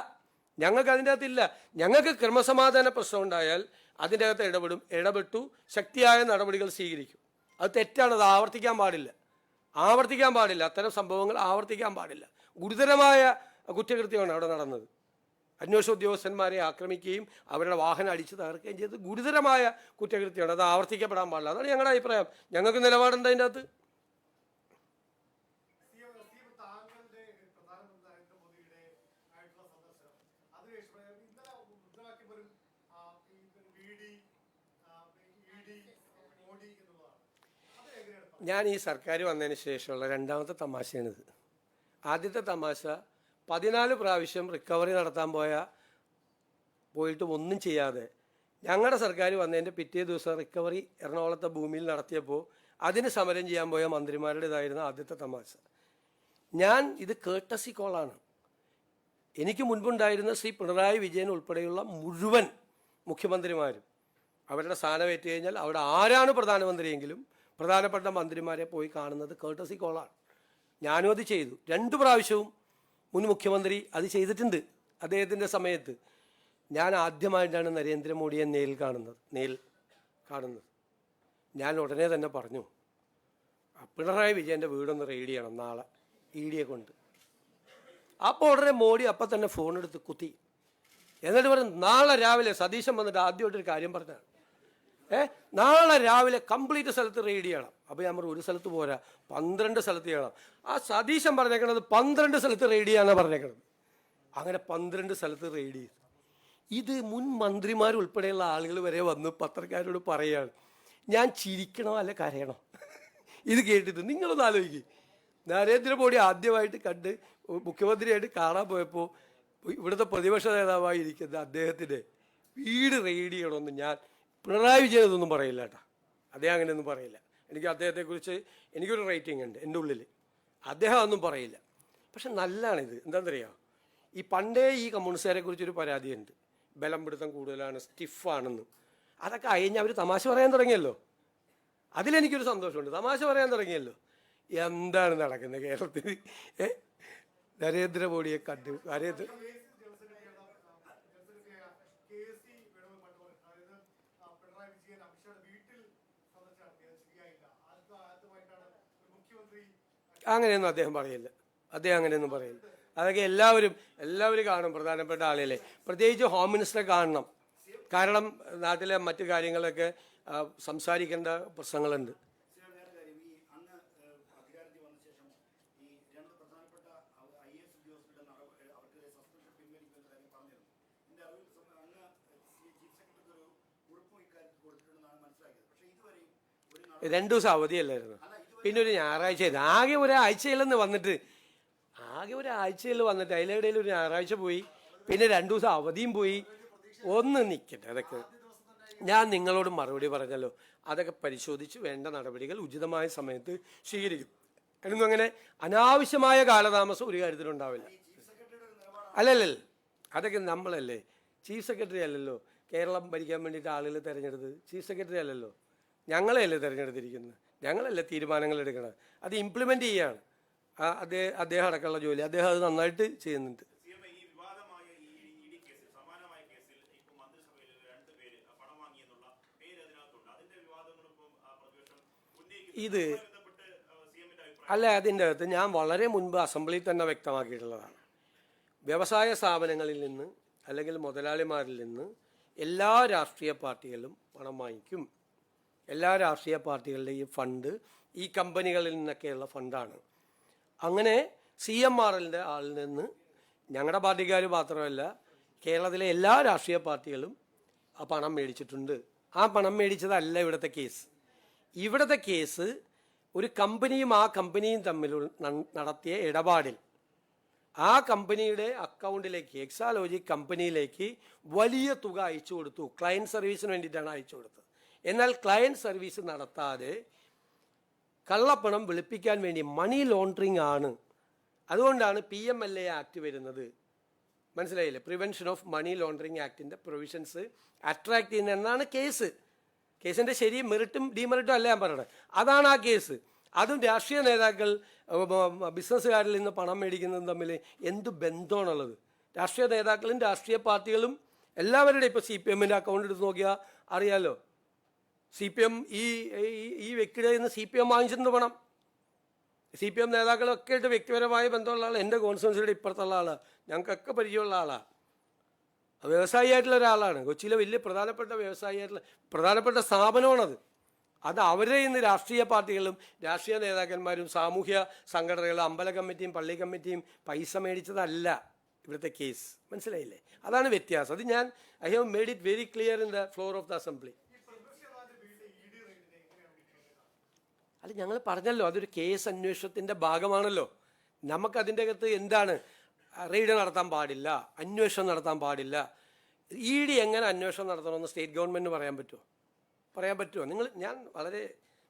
ഞങ്ങൾക്ക് അതിൻ്റെ അകത്തില്ല. ഞങ്ങൾക്ക് ക്രമസമാധാന പ്രശ്നം ഉണ്ടായാൽ അതിൻ്റെ അകത്ത് ഇടപെട്ടു ശക്തിയായ നടപടികൾ സ്വീകരിക്കും. അത് തെറ്റാണ്, അത് ആവർത്തിക്കാൻ പാടില്ല. അത്തരം സംഭവങ്ങൾ ആവർത്തിക്കാൻ പാടില്ല. ഗുരുതരമായ കുറ്റകൃത്യമാണ് അവിടെ നടന്നത്. അന്വേഷണ ഉദ്യോഗസ്ഥന്മാരെ ആക്രമിക്കുകയും അവരുടെ വാഹനം അടിച്ചു തകർക്കുകയും ചെയ്ത് ഗുരുതരമായ കുറ്റകൃത്യമാണ്. അത് ആവർത്തിക്കപ്പെടാൻ പാടില്ല. അതാണ് ഞങ്ങളുടെ അഭിപ്രായം. ഞങ്ങൾക്ക് നിലപാടുണ്ട് അതിൻ്റെ അകത്ത്. ഞാൻ ഈ സർക്കാർ വന്നതിന് ശേഷമുള്ള രണ്ടാമത്തെ തമാശയാണിത്. ആദ്യത്തെ തമാശ 14 പ്രാവശ്യം റിക്കവറി നടത്താൻ പോയിട്ട് ഒന്നും ചെയ്യാതെ ഞങ്ങളുടെ സർക്കാർ വന്നതിൻ്റെ പിറ്റേ ദിവസം റിക്കവറി എറണാകുളത്തെ ഭൂമിയിൽ നടത്തിയപ്പോൾ അതിന് സമരം ചെയ്യാൻ പോയ മന്ത്രിമാരുടേതായിരുന്ന ആദ്യത്തെ തമാശ. ഇത് കേർട്ടസി കോളാണ്. എനിക്ക് മുൻപുണ്ടായിരുന്ന ശ്രീ പിണറായി വിജയൻ ഉൾപ്പെടെയുള്ള മുഴുവൻ മുഖ്യമന്ത്രിമാരും അവരുടെ സ്ഥാനമേറ്റ് കഴിഞ്ഞാൽ അവിടെ ആരാണ് പ്രധാനമന്ത്രിയെങ്കിലും പ്രധാനപ്പെട്ട മന്ത്രിമാരെ പോയി കാണുന്നത് കേർട്ടസി കോളാണ്. ഞാനും അത് ചെയ്തു. 2 പ്രാവശ്യവും മുൻ മുഖ്യമന്ത്രി അത് ചെയ്തിട്ടുണ്ട് അദ്ദേഹത്തിൻ്റെ സമയത്ത്. ഞാൻ ആദ്യമായിട്ടാണ് നരേന്ദ്രമോദിയെ നേരിൽ കാണുന്നത്. ഞാൻ ഉടനെ തന്നെ പറഞ്ഞു, പിണറായി വിജയൻ്റെ വീടൊന്ന് റെയ്ഡ് ചെയ്യണം നാളെ ED കൊണ്ട്. അപ്പോൾ ഉടനെ മോഡി അപ്പം തന്നെ ഫോണെടുത്ത് കുത്തി. എന്നിട്ട് പറഞ്ഞു, നാളെ രാവിലെ സതീശൻ വന്നിട്ട് ആദ്യമായിട്ടൊരു കാര്യം പറഞ്ഞാണ്, നാളെ രാവിലെ കംപ്ലീറ്റ് സ്ഥലത്ത് റെയ്ഡ് ചെയ്യണം. അപ്പോൾ ഞാൻ പറഞ്ഞു, ഒരു സ്ഥലത്ത് പോരാ, 12 സ്ഥലത്ത് ചെയ്യണം. ആ സതീശൻ പറഞ്ഞേക്കണത് 12 സ്ഥലത്ത് റെയ്ഡ് ചെയ്യാനാണ് പറഞ്ഞേക്കണത്. അങ്ങനെ 12 സ്ഥലത്ത് റെയ്ഡ് ചെയ്തു. ഇത് മുൻ മന്ത്രിമാരുൾപ്പെടെയുള്ള ആളുകൾ വരെ വന്ന് പത്രക്കാരോട് പറയുകയാണ്. ഞാൻ ചിരിക്കണോ അല്ല കരയണോ ഇത് കേട്ടിട്ട്? നിങ്ങളൊന്ന് ആലോചിക്കുക. നരേന്ദ്രമോദി ആദ്യമായിട്ട് കണ്ട് മുഖ്യമന്ത്രിയായിട്ട് കാണാൻ പോയപ്പോൾ ഇവിടുത്തെ പ്രതിപക്ഷ നേതാവായിരിക്കുന്ന അദ്ദേഹത്തിൻ്റെ വീട് റെയ്ഡ് ചെയ്യണമെന്ന് ഞാൻ പിണറായി വിജയൻ ഇതൊന്നും പറയില്ല കേട്ടോ. അദ്ദേഹം അങ്ങനെയൊന്നും പറയില്ല. എനിക്ക് അദ്ദേഹത്തെക്കുറിച്ച് എനിക്കൊരു റേറ്റിംഗ് ഉണ്ട് എൻ്റെ ഉള്ളിൽ. അദ്ദേഹം ഒന്നും പറയില്ല. പക്ഷെ നല്ലതാണിത്. എന്താണെന്നറിയാം, ഈ പണ്ടേ ഈ കമ്മ്യൂണിസ്റ്റുകാരെ കുറിച്ചൊരു പരാതിയുണ്ട്, ബലം പിടുത്തം കൂടുതലാണ്, സ്റ്റിഫാണെന്ന്. അതൊക്കെ അയഞ്ഞ് അവർ തമാശ പറയാൻ തുടങ്ങിയല്ലോ. അതിലെനിക്കൊരു സന്തോഷമുണ്ട്. തമാശ പറയാൻ തുടങ്ങിയല്ലോ. എന്താണ് നടക്കുന്നത് കേരളത്തിൽ? നരേന്ദ്രമോദിയെ കണ്ടു അങ്ങനെയൊന്നും അദ്ദേഹം പറയില്ല. അതൊക്കെ എല്ലാവരും കാണും, പ്രധാനപ്പെട്ട ആളുകളെ. പ്രത്യേകിച്ച് ഹോം മിനിസ്റ്ററെ കാണണം. കാരണം നാട്ടിലെ മറ്റു കാര്യങ്ങളൊക്കെ സംസാരിക്കേണ്ട പ്രശ്നങ്ങളുണ്ട്. 2 ദിവസം അവധിയല്ലായിരുന്നു, പിന്നെ ഒരു ഞായറാഴ്ച ആയിരുന്നു. ആകെ ഒരാഴ്ചയിലെന്ന് വന്നിട്ട് അതിലിടയിൽ ഒരു ഞായറാഴ്ച പോയി, പിന്നെ 2 ദിവസം അവധിയും പോയി. ഒന്ന് നിൽക്കട്ടെ, അതൊക്കെ ഞാൻ നിങ്ങളോട് മറുപടി പറഞ്ഞല്ലോ. അതൊക്കെ പരിശോധിച്ച് വേണ്ട നടപടികൾ ഉചിതമായ സമയത്ത് സ്വീകരിക്കും. എന്നൊന്നും അങ്ങനെ അനാവശ്യമായ കാലതാമസം ഒരു കാര്യത്തിലുണ്ടാവില്ല. അല്ലല്ല, അതൊക്കെ നമ്മളല്ലേ, ചീഫ് സെക്രട്ടറി അല്ലല്ലോ കേരളം ഭരിക്കാൻ വേണ്ടിയിട്ട് ആളുകൾ തിരഞ്ഞെടുത്തത്. ചീഫ് സെക്രട്ടറി അല്ലല്ലോ, ഞങ്ങളെയല്ലേ തിരഞ്ഞെടുത്തിരിക്കുന്നത്, ഞങ്ങളല്ലേ തീരുമാനങ്ങൾ എടുക്കണം, അത് ഇംപ്ലിമെൻ്റ് ചെയ്യാണ്. അദ്ദേഹം അടക്കമുള്ള ജോലി അദ്ദേഹം അത് നന്നായിട്ട് ചെയ്യുന്നുണ്ട്. ഇത് അല്ല, അതിൻ്റെ അകത്ത് ഞാൻ വളരെ മുൻപ് അസംബ്ലിയിൽ തന്നെ വ്യക്തമാക്കിയിട്ടുള്ളതാണ്. വ്യവസായ സ്ഥാപനങ്ങളിൽ നിന്ന് അല്ലെങ്കിൽ മുതലാളിമാരിൽ നിന്ന് എല്ലാ രാഷ്ട്രീയ പാർട്ടികളും പണം വാങ്ങിക്കും. എല്ലാ രാഷ്ട്രീയ പാർട്ടികളുടെയും ഫണ്ട് ഈ കമ്പനികളിൽ നിന്നൊക്കെയുള്ള ഫണ്ടാണ്. അങ്ങനെ CMRLൻ്റെ ആളിൽ നിന്ന് ഞങ്ങളുടെ പാർട്ടിക്കാർ മാത്രമല്ല, കേരളത്തിലെ എല്ലാ രാഷ്ട്രീയ പാർട്ടികളും ആ പണം മേടിച്ചിട്ടുണ്ട്. ആ പണം മേടിച്ചതല്ല ഇവിടുത്തെ കേസ്. ഇവിടുത്തെ കേസ് ഒരു കമ്പനിയും ആ കമ്പനിയും തമ്മിൽ നടത്തിയ ഇടപാടിൽ ആ കമ്പനിയുടെ അക്കൗണ്ടിലേക്ക്, എക്സാലോജി കമ്പനിയിലേക്ക് വലിയ തുക അയച്ചു കൊടുത്തു. ക്ലയൻറ്റ് സർവീസിന് വേണ്ടിയിട്ടാണ് അയച്ചു കൊടുത്തത്. എന്നാൽ ക്ലയൻറ്റ് സർവീസ് നടത്താതെ കള്ളപ്പണം വെളുപ്പിക്കാൻ വേണ്ടി മണി ലോണ്ടറിങ് ആണ്. അതുകൊണ്ടാണ് PMLA ആക്ട് വരുന്നത്. മനസ്സിലായില്ലേ? പ്രിവെൻഷൻ ഓഫ് മണി ലോണ്ടറിങ് ആക്ടിൻ്റെ പ്രൊവിഷൻസ് അട്രാക്ട് ചെയ്യുന്ന എന്നാണ് കേസ്. കേസിൻ്റെ ശരി മെറിറ്റും ഡിമെറിറ്റും അല്ല ഞാൻ പറയുന്നത്, അതാണ് ആ കേസ്. അതും രാഷ്ട്രീയ നേതാക്കൾ ബിസിനസ്സുകാരിൽ നിന്ന് പണം മേടിക്കുന്നതും തമ്മിൽ എന്ത് ബന്ധമാണുള്ളത്? രാഷ്ട്രീയ നേതാക്കളും രാഷ്ട്രീയ പാർട്ടികളും എല്ലാവരുടെയും ഇപ്പോൾ CPMൻ്റെ അക്കൗണ്ട് എടുത്ത് നോക്കിയാൽ അറിയാമല്ലോ. CPM ഈ വ്യക്തിയുടെ നിന്ന് CPM വാങ്ങിച്ചിട്ടുണ്ട് പണം. CPM നേതാക്കളൊക്കെ ആയിട്ട് വ്യക്തിപരമായ ബന്ധമുള്ള ആൾ, എൻ്റെ കോൺസ്റ്റിറ്റ്യുവൻസിയുടെ ഇപ്പുറത്തുള്ള ആളാണ്, ഞങ്ങൾക്കൊക്കെ പരിചയമുള്ള ആളാണ്. വ്യവസായിയായിട്ടുള്ള ഒരാളാണ്. കൊച്ചിയിലെ വലിയ പ്രധാനപ്പെട്ട സ്ഥാപനമാണത്. അത് അവരെ ഇന്ന് രാഷ്ട്രീയ പാർട്ടികളും രാഷ്ട്രീയ നേതാക്കന്മാരും സാമൂഹ്യ സംഘടനകളും അമ്പല കമ്മിറ്റിയും പള്ളി കമ്മിറ്റിയും പൈസ മേടിച്ചതല്ല ഇവിടുത്തെ കേസ്. മനസ്സിലായില്ലേ? അതാണ് വ്യത്യാസം. അത് I have made it very clear in the floor of the assembly. അല്ല, ഞങ്ങൾ പറഞ്ഞല്ലോ, അതൊരു കേസ് അന്വേഷണത്തിൻ്റെ ഭാഗമാണല്ലോ. നമുക്കതിൻ്റെ അകത്ത് എന്താണ്, റെയ്ഡ് നടത്താൻ പാടില്ല, അന്വേഷണം നടത്താൻ പാടില്ല. ED എങ്ങനെ അന്വേഷണം നടത്തണമെന്ന് സ്റ്റേറ്റ് ഗവൺമെൻറ്റിന് പറയാൻ പറ്റുമോ? ഞാൻ വളരെ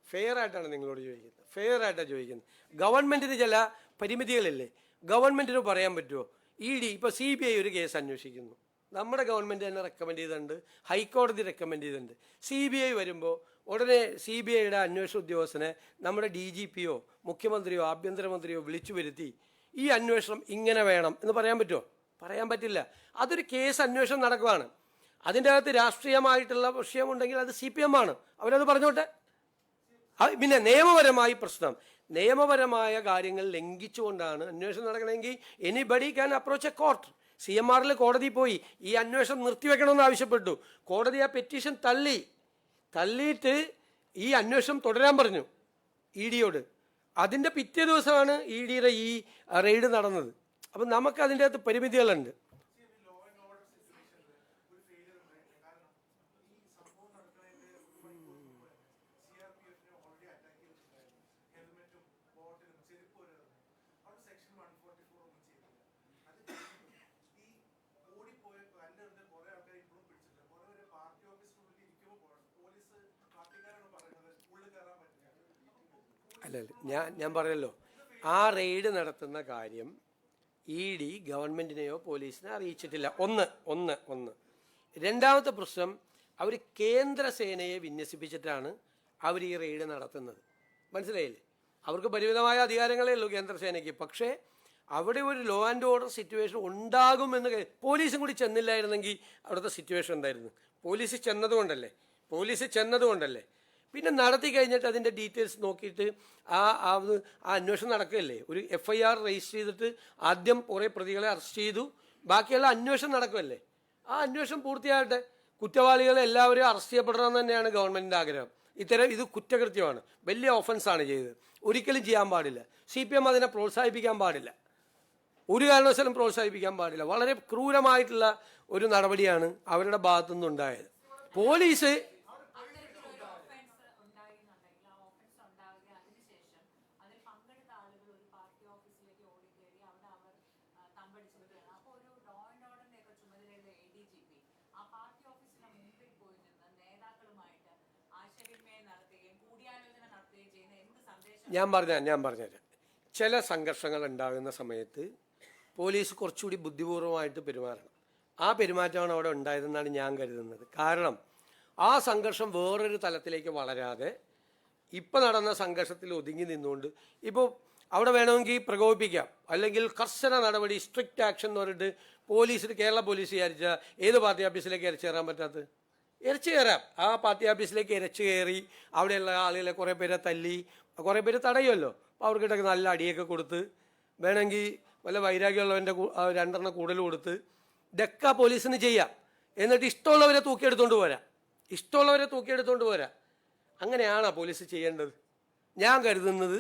ഫെയർ ആയിട്ടാണ് നിങ്ങളോട് ചോദിക്കുന്നത്. ഗവൺമെൻറ്റിന് ചില പരിമിതികളില്ലേ? ഗവൺമെൻറ്റിന് പറയാൻ പറ്റുമോ? ED ഇപ്പോൾ CBI ഒരു കേസ് അന്വേഷിക്കുന്നു, നമ്മുടെ ഗവൺമെൻറ് തന്നെ റെക്കമെൻഡ് ചെയ്തിട്ടുണ്ട്, ഹൈക്കോടതി റെക്കമെൻഡ് ചെയ്തിട്ടുണ്ട്. CBI വരുമ്പോൾ ഉടനെ CBIയുടെ അന്വേഷണ ഉദ്യോഗസ്ഥനെ നമ്മുടെ DGPയോ മുഖ്യമന്ത്രിയോ ആഭ്യന്തരമന്ത്രിയോ വിളിച്ചു വരുത്തി ഈ അന്വേഷണം ഇങ്ങനെ വേണം എന്ന് പറയാൻ പറ്റുമോ? പറയാൻ പറ്റില്ല. അതൊരു കേസ് അന്വേഷണം നടക്കുകയാണ്. അതിൻ്റെ അകത്ത് രാഷ്ട്രീയമായിട്ടുള്ള വിഷയമുണ്ടെങ്കിൽ അത് CPM ആണ്, അവരത് പറഞ്ഞോട്ടെ. പിന്നെ നിയമപരമായ കാര്യങ്ങൾ ലംഘിച്ചുകൊണ്ടാണ് അന്വേഷണം നടക്കണമെങ്കിൽ anybody can approach A court. CMRL കോടതി പോയി ഈ അന്വേഷണം നിർത്തിവെക്കണമെന്ന് ആവശ്യപ്പെട്ടു. കോടതി ആ പെറ്റീഷൻ തള്ളിയിട്ട് ഈ അന്വേഷണം തുടരാൻ പറഞ്ഞു EDയോട്. അതിൻ്റെ പിറ്റേ ദിവസമാണ് EDയുടെ ഈ റെയ്ഡ് നടന്നത്. അപ്പം നമുക്ക് അതിൻ്റെ അകത്ത് പരിമിതികളുണ്ട്. ഞാൻ പറയല്ലോ, ആ റെയ്ഡ് നടത്തുന്ന കാര്യം ED ഗവൺമെൻറ്റിനെയോ പോലീസിനെയോ അറിയിച്ചിട്ടില്ല. ഒന്ന്. രണ്ടാമത്തെ പ്രശ്നം, അവർ കേന്ദ്ര സേനയെ വിന്യസിപ്പിച്ചിട്ടാണ് അവർ ഈ റെയ്ഡ് നടത്തുന്നത്. മനസ്സിലായില്ലേ? അവർക്ക് പരിമിതമായ അധികാരങ്ങളേ ഉള്ളൂ കേന്ദ്ര സേനയ്ക്ക്. പക്ഷേ അവിടെ ഒരു ലോ ആൻഡ് ഓർഡർ സിറ്റുവേഷൻ ഉണ്ടാകുമെന്ന് പോലീസും കൂടി ചെന്നില്ലായിരുന്നെങ്കിൽ അവിടുത്തെ സിറ്റുവേഷൻ എന്തായിരുന്നു? പോലീസ് ചെന്നതുകൊണ്ടല്ലേ. പിന്നെ നടത്തി കഴിഞ്ഞിട്ട് അതിൻ്റെ ഡീറ്റെയിൽസ് നോക്കിയിട്ട് ആ അന്വേഷണം നടക്കുകയല്ലേ. ഒരു FIR രജിസ്റ്റർ ചെയ്തിട്ട് ആദ്യം കുറേ പ്രതികളെ അറസ്റ്റ് ചെയ്തു, ബാക്കിയുള്ള അന്വേഷണം നടക്കുമല്ലേ. ആ അന്വേഷണം പൂർത്തിയാകട്ടെ. കുറ്റവാളികളെ എല്ലാവരും അറസ്റ്റ് ചെയ്യപ്പെടണമെന്ന് തന്നെയാണ് ഗവൺമെൻറ്റിൻ്റെ ആഗ്രഹം. ഇത് കുറ്റകൃത്യമാണ്, വലിയ ഓഫൻസാണ് ചെയ്തത്, ഒരിക്കലും ചെയ്യാൻ പാടില്ല. CPM അതിനെ പ്രോത്സാഹിപ്പിക്കാൻ പാടില്ല, ഒരു കാരണവശാലും പ്രോത്സാഹിപ്പിക്കാൻ പാടില്ല. വളരെ ക്രൂരമായിട്ടുള്ള ഒരു നടപടിയാണ് അവരുടെ ഭാഗത്തുനിന്നുണ്ടായത്. പോലീസ് ഞാൻ പറഞ്ഞുതരാം. ചില സംഘർഷങ്ങൾ ഉണ്ടാകുന്ന സമയത്ത് പോലീസ് കുറച്ചുകൂടി ബുദ്ധിപൂർവമായിട്ട് പെരുമാറണം. ആ പെരുമാറ്റമാണ് അവിടെ ഉണ്ടായതെന്നാണ് ഞാൻ കരുതുന്നത്. കാരണം ആ സംഘർഷം വേറൊരു തലത്തിലേക്ക് വളരാതെ ഇപ്പം നടന്ന സംഘർഷത്തിൽ ഒതുങ്ങി നിന്നുകൊണ്ട് ഇപ്പോൾ അവിടെ വേണമെങ്കിൽ പ്രകോപിപ്പിക്കാം, അല്ലെങ്കിൽ കർശന നടപടി, സ്ട്രിക്റ്റ് ആക്ഷൻ എന്ന് പറഞ്ഞിട്ട് പോലീസിൽ കേരള പോലീസ് വിചാരിച്ചാൽ ഏത് പാർട്ടി ഓഫീസിലേക്ക് ഇരച്ചു കയറാൻ പറ്റാത്തത്? ഇരച്ചു കയറാം. ആ പാർട്ടി ഓഫീസിലേക്ക് ഇരച്ചു കയറി അവിടെയുള്ള ആളുകളെ കുറേ പേരെ തല്ലി, കുറേ പേര് തടയുമല്ലോ. അപ്പോൾ അവർക്കിട്ടൊക്കെ നല്ല അടിയൊക്കെ കൊടുത്ത്, വേണമെങ്കിൽ വല്ല വൈരാഗ്യമുള്ളവൻ്റെ 2 കൂടുതൽ കൊടുത്ത് ഇതൊക്കെ പോലീസിന് ചെയ്യാം. എന്നിട്ട് ഇഷ്ടമുള്ളവരെ തൂക്കിയെടുത്തോണ്ട് പോരാ. അങ്ങനെയാണോ പോലീസ് ചെയ്യേണ്ടത്? ഞാൻ കരുതുന്നത്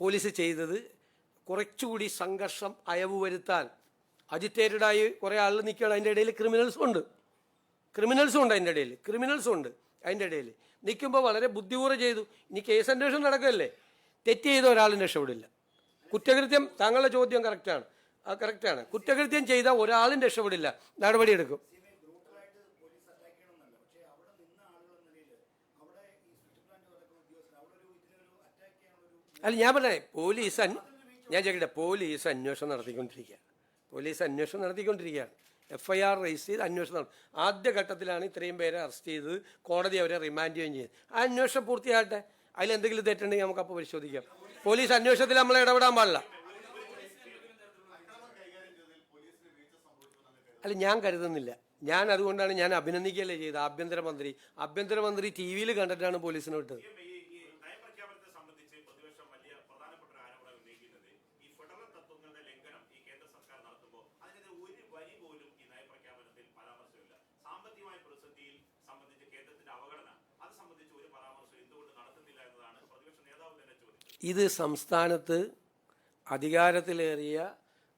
പോലീസ് ചെയ്തത് കുറച്ചുകൂടി സംഘർഷം അയവ് വരുത്താൻ അജിറ്റേറ്റഡായി കുറേ ആളുകൾ നിൽക്കുകയാണ്. അതിൻ്റെ ഇടയിൽ ക്രിമിനൽസും ഉണ്ട് അതിൻ്റെ ഇടയിൽ നിൽക്കുമ്പോൾ വളരെ ബുദ്ധിപൂർവ്വം ചെയ്തു. ഇനി കേസ് അന്വേഷണം നടക്കുകയല്ലേ, തെറ്റ് ചെയ്ത ഒരാളും രക്ഷപ്പെടില്ല. കുറ്റകൃത്യം, താങ്കളുടെ ചോദ്യം കറക്റ്റാണ്. കുറ്റകൃത്യം ചെയ്ത ഒരാളും രക്ഷപ്പെടില്ല, നടപടിയെടുക്കും. അല്ല, ഞാൻ പറഞ്ഞേ ഞാൻ ചോദിക്കട്ടെ, പോലീസ് അന്വേഷണം നടത്തിക്കൊണ്ടിരിക്കുകയാണ്. FIR രജിസ്റ്റർ ചെയ്ത് അന്വേഷണം ആദ്യഘട്ടത്തിലാണ് ഇത്രയും പേരെ അറസ്റ്റ് ചെയ്ത് കോടതി അവരെ റിമാൻഡ് ചെയ്യുകയും ചെയ്ത്. ആ അന്വേഷണം പൂർത്തിയാകട്ടെ. അതിലെന്തെങ്കിലും തെറ്റുണ്ടെങ്കിൽ നമുക്കപ്പോൾ പരിശോധിക്കാം. പോലീസ് അന്വേഷണത്തിൽ നമ്മൾ ഇടപെടാൻ പാടില്ല. അല്ല, ഞാൻ കരുതുന്നില്ല. ഞാൻ അതുകൊണ്ടാണ് ഞാൻ അഭിനന്ദിക്കുകയല്ലേ ചെയ്തത് ആഭ്യന്തരമന്ത്രി TV കണ്ടിട്ടാണ് പോലീസിനെ വിട്ടത്. ഇത് സംസ്ഥാനത്ത് അധികാരത്തിലേറിയ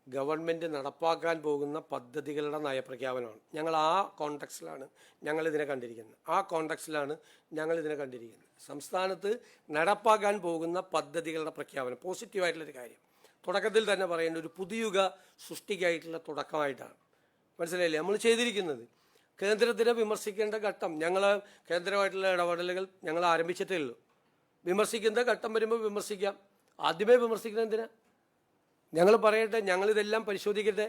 ഗവൺമെൻറ് നടപ്പാക്കാൻ പോകുന്ന പദ്ധതികളുടെ നയപ്രഖ്യാപനമാണ്. ഞങ്ങൾ ആ കോണ്ടെക്സ്റ്റിലാണ് ഞങ്ങളിതിനെ കണ്ടിരിക്കുന്നത്. സംസ്ഥാനത്ത് നടപ്പാക്കാൻ പോകുന്ന പദ്ധതികളുടെ പ്രഖ്യാപനം പോസിറ്റീവായിട്ടുള്ളൊരു കാര്യം. തുടക്കത്തിൽ തന്നെ പറയേണ്ട ഒരു പുതുയുഗ സൃഷ്ടിക്കായിട്ടുള്ള തുടക്കമായിട്ടാണ്. മനസ്സിലായില്ലേ നമ്മൾ ചെയ്തിരിക്കുന്നത്? കേന്ദ്രത്തിനെ വിമർശിക്കേണ്ട ഘട്ടം, കേന്ദ്രമായിട്ടുള്ള ഇടപെടലുകൾ ഞങ്ങൾ ആരംഭിച്ചിട്ടേ ഉള്ളൂ. വിമർശിക്കുന്ന ഘട്ടം വരുമ്പോൾ വിമർശിക്കാം. ആദ്യമേ വിമർശിക്കുന്നത് എന്തിനാ? ഞങ്ങൾ പറയട്ടെ, ഞങ്ങളിതെല്ലാം പരിശോധിക്കട്ടെ.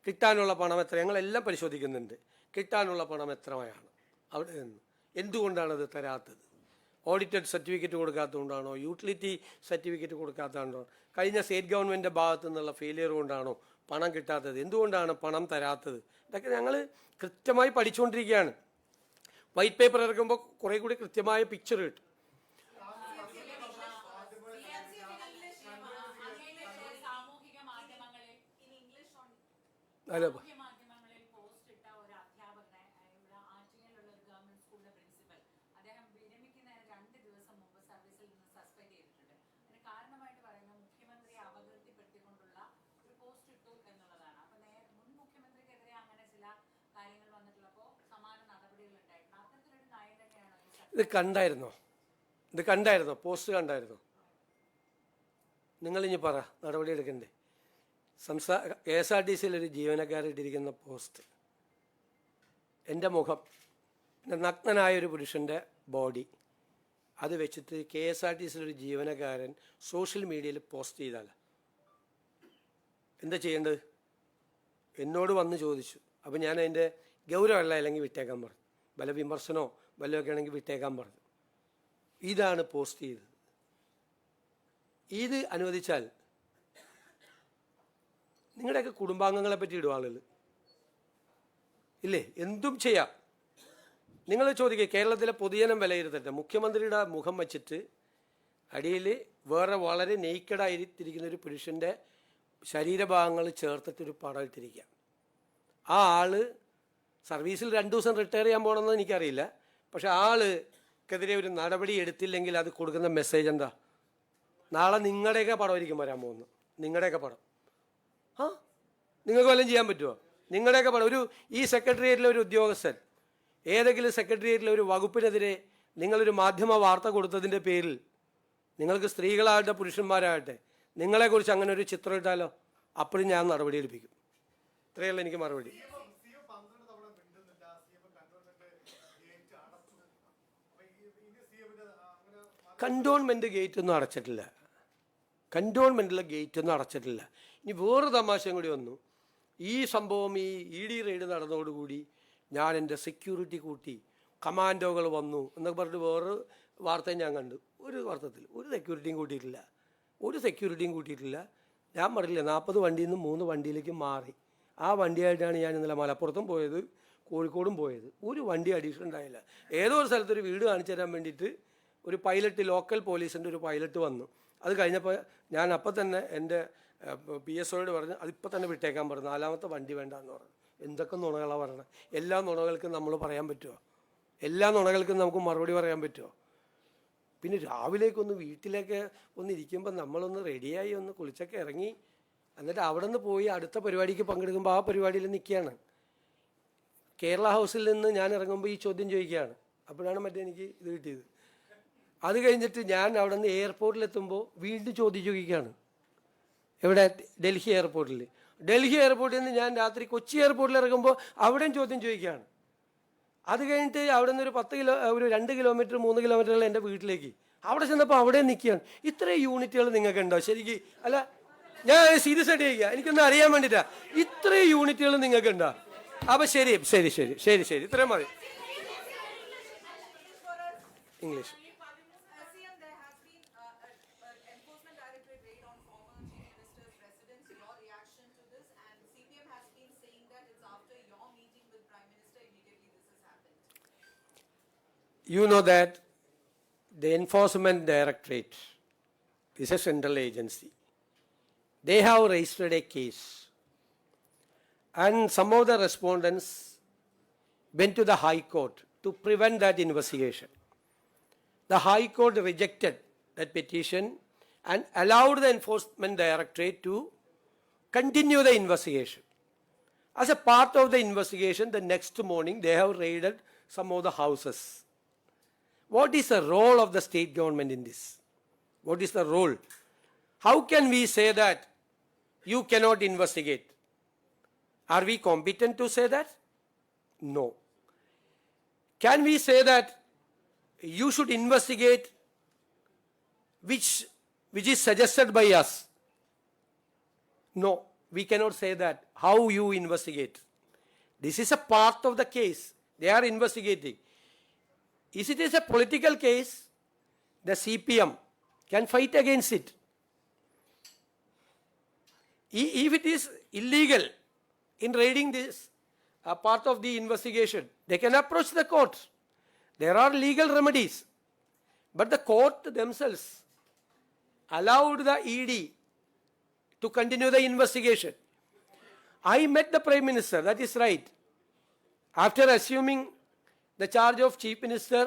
കിട്ടാനുള്ള പണം എത്ര? ഞങ്ങളെല്ലാം പരിശോധിക്കുന്നുണ്ട്. കിട്ടാനുള്ള പണം എത്രയാണ് അവിടെ നിന്ന്? എന്തുകൊണ്ടാണത് തരാത്തത്? ഓഡിറ്റഡ് സർട്ടിഫിക്കറ്റ് കൊടുക്കാത്തതുകൊണ്ടാണോ? യൂട്ടിലിറ്റി സർട്ടിഫിക്കറ്റ് കൊടുക്കാത്തതുകൊണ്ടാണോ? കഴിഞ്ഞ സ്റ്റേറ്റ് ഗവൺമെൻറ്റിൻ്റെ ഭാഗത്തു നിന്നുള്ള ഫെയിലിയർ കൊണ്ടാണോ പണം കിട്ടാത്തത്? എന്തുകൊണ്ടാണ് പണം തരാത്തത്? ഇതൊക്കെ ഞങ്ങൾ കൃത്യമായി പഠിച്ചുകൊണ്ടിരിക്കുകയാണ്. വൈറ്റ് പേപ്പർ ഇറക്കുമ്പോൾ കുറേ കൂടി കൃത്യമായ പിക്ചർ കിട്ടും. അല്ല, ഇത് കണ്ടായിരുന്നോ? പോസ്റ്റ് കണ്ടായിരുന്നോ? നിങ്ങളിനി പറ, നടപടി എടുക്കണ്ടേ? KSRTCയിലൊരു ജീവനക്കാരിട്ടിരിക്കുന്ന പോസ്റ്റ്, എൻ്റെ മുഖം, നഗ്നനായൊരു പുരുഷൻ്റെ ബോഡി, അത് വെച്ചിട്ട് KSRTCയിലൊരു ജീവനക്കാരൻ സോഷ്യൽ മീഡിയയിൽ പോസ്റ്റ് ചെയ്താൽ എന്താ ചെയ്യേണ്ടത്? എന്നോട് വന്ന് ചോദിച്ചു. അപ്പോൾ ഞാൻ അതിൻ്റെ ഗൗരവമല്ല, അല്ലെങ്കിൽ വിട്ടേക്കാൻ പറഞ്ഞു. വല്ല വിമർശനമോ വല്ലതൊക്കെ ആണെങ്കിൽ വിട്ടേക്കാൻ പറഞ്ഞു. ഇതാണ് പോസ്റ്റ് ചെയ്തത്. ഇത് അനുവദിച്ചാൽ നിങ്ങളുടെയൊക്കെ കുടുംബാംഗങ്ങളെ പറ്റി ഇടും ആളുകൾ ഇല്ലേ? എന്തും ചെയ്യാം. നിങ്ങൾ ചോദിക്കുക, കേരളത്തിലെ പൊതുജനം വിലയിരുത്തട്ടെ. മുഖ്യമന്ത്രിയുടെ മുഖം വച്ചിട്ട് അടിയിൽ വേറെ വളരെ നെയ്ക്കഡായിരിക്കുന്ന ഒരു പുരുഷൻ്റെ ശരീരഭാഗങ്ങൾ ചേർത്തിട്ടൊരു പടം ഇട്ടിരിക്കുക. ആ ആള് സർവീസിൽ 2 ദിവസം റിട്ടയർ ചെയ്യാൻ പോകണമെന്ന് എനിക്കറിയില്ല. പക്ഷെ ആൾക്കെതിരെ ഒരു നടപടി എടുത്തില്ലെങ്കിൽ അത് കൊടുക്കുന്ന മെസ്സേജ് എന്താ? നാളെ നിങ്ങളുടെയൊക്കെ പടമായിരിക്കും വരാൻ പോകുന്നത്. നിങ്ങളുടെയൊക്കെ പടം. നിങ്ങൾക്ക് വല്ലതും ചെയ്യാൻ പറ്റുമോ? നിങ്ങളുടെയൊക്കെ പടം. ഈ സെക്രട്ടേറിയറ്റിലെ ഒരു ഉദ്യോഗസ്ഥൻ ഏതെങ്കിലും സെക്രട്ടേറിയറ്റിലെ ഒരു വകുപ്പിനെതിരെ നിങ്ങളൊരു മാധ്യമ വാർത്ത കൊടുത്തതിൻ്റെ പേരിൽ നിങ്ങൾക്ക് സ്ത്രീകളാകട്ടെ പുരുഷന്മാരാകട്ടെ നിങ്ങളെക്കുറിച്ച് അങ്ങനെ ഒരു ചിത്രം ഇട്ടാലോ, അപ്പോഴും ഞാൻ നടപടി എടുപ്പിക്കും. ഇത്രയുള്ള എനിക്ക് മറുപടി. കണ്ടോൺമെൻറ്റ് ഗേറ്റ് ഒന്നും അടച്ചിട്ടില്ല. കൻ്റോൺമെൻറ്റിലെ ഗേറ്റൊന്നും അടച്ചിട്ടില്ല. ഇനി വേറെ തമാശയും കൂടി വന്നു. ഈ സംഭവം ഈ ED റെയ്ഡ് നടന്നതോടുകൂടി ഞാൻ എൻ്റെ സെക്യൂരിറ്റി കൂട്ടി, കമാൻഡോകൾ വന്നു എന്നൊക്കെ പറഞ്ഞിട്ട് വേറെ വാർത്തയും ഞാൻ കണ്ടു. ഒരു വാർത്തത്തിൽ ഒരു സെക്യൂരിറ്റിയും കൂട്ടിയിട്ടില്ല. ഞാൻ പറഞ്ഞില്ല, 40 വണ്ടിയിൽ നിന്ന് 3 വണ്ടിയിലേക്ക് മാറി. ആ വണ്ടിയായിട്ടാണ് ഞാൻ ഇന്നലെ മലപ്പുറത്തും പോയത്, കോഴിക്കോടും പോയത്. ഒരു വണ്ടി അഡീഷൻ ഉണ്ടായില്ല. ഏതോ ഒരു സ്ഥലത്തൊരു വീട് കാണിച്ചു തരാൻ വേണ്ടിയിട്ട് ഒരു പൈലറ്റ്, ലോക്കൽ പോലീസിൻ്റെ ഒരു പൈലറ്റ് വന്നു. അത് കഴിഞ്ഞപ്പോൾ ഞാൻ അപ്പം തന്നെ എൻ്റെ PSOയോട് പറഞ്ഞു, അതിപ്പോൾ തന്നെ വിട്ടേക്കാൻ പറഞ്ഞു, 4ാമത്തെ വണ്ടി വേണ്ടാന്ന് പറഞ്ഞു. എന്തൊക്കെ നുണകളാണ് പറയണത്. എല്ലാ നുണകൾക്കും നമ്മൾ പറയാൻ പറ്റുമോ? എല്ലാ നുണകൾക്കും നമുക്ക് മറുപടി പറയാൻ പറ്റുമോ? പിന്നെ രാവിലേക്കൊന്ന് വീട്ടിലേക്ക് ഒന്ന് ഇരിക്കുമ്പോൾ നമ്മളൊന്ന് റെഡിയായി ഒന്ന് കുളിച്ചൊക്കെ ഇറങ്ങി, എന്നിട്ട് അവിടെ നിന്ന് പോയി അടുത്ത പരിപാടിക്ക് പങ്കെടുക്കുമ്പോൾ ആ പരിപാടിയിൽ നിൽക്കുകയാണ്. കേരള ഹൗസിൽ നിന്ന് ഞാൻ ഇറങ്ങുമ്പോൾ ഈ ചോദ്യം ചോദിക്കുകയാണ്. അപ്പോഴാണ് എനിക്ക് ഇത് കിട്ടിയത്. അത് കഴിഞ്ഞിട്ട് ഞാൻ അവിടെ നിന്ന് എയർപോർട്ടിലെത്തുമ്പോൾ വീണ്ടും ചോദ്യം ചോദിക്കുകയാണ്. എവിടെ? ഡൽഹി എയർപോർട്ടിൽ നിന്ന് ഞാൻ രാത്രി കൊച്ചി എയർപോർട്ടിൽ ഇറങ്ങുമ്പോൾ അവിടെയും ചോദ്യം ചോദിക്കുകയാണ്. അത് കഴിഞ്ഞിട്ട് അവിടെ നിന്ന് ഒരു 2 കിലോമീറ്റർ 3 കിലോമീറ്ററുകൾ എൻ്റെ വീട്ടിലേക്ക്. അവിടെ ചെന്നപ്പോൾ അവിടെ നിൽക്കുകയാണ്. ഇത്രയും യൂണിറ്റുകൾ നിങ്ങൾക്ക് ഉണ്ടോ ശരിക്കും? അല്ല, ഞാൻ സീരിയസ് ആയിട്ട് ചോദിക്കുക, എനിക്കൊന്ന് അറിയാൻ വേണ്ടിയിട്ടാണ്. ഇത്രയും യൂണിറ്റുകൾ നിങ്ങൾക്ക് ഉണ്ടോ? അപ്പം ശരി, ഇത്രയും മതി. English. You know that the Enforcement Directorate is a central agency. They have registered a case, and some of the respondents went to the High Court to prevent that investigation. The High Court rejected that petition and allowed the Enforcement Directorate to continue the investigation. As a part of the investigation, the next morning they have raided some of the houses. What is the role of the state government in this? What is the role? How can we say that you cannot investigate? Are we competent to say that? No. Can we say that you should investigate which is suggested by us? No, we cannot say that. How you investigate? This is a part of the case. They are investigating. If it is a political case, the CPM can fight against it. If it is illegal in raiding this part of the investigation, they can approach the court. There are legal remedies. But the court themselves allowed the ED to continue the investigation. I met the Prime Minister, that is right. After assuming the charge of Chief Minister,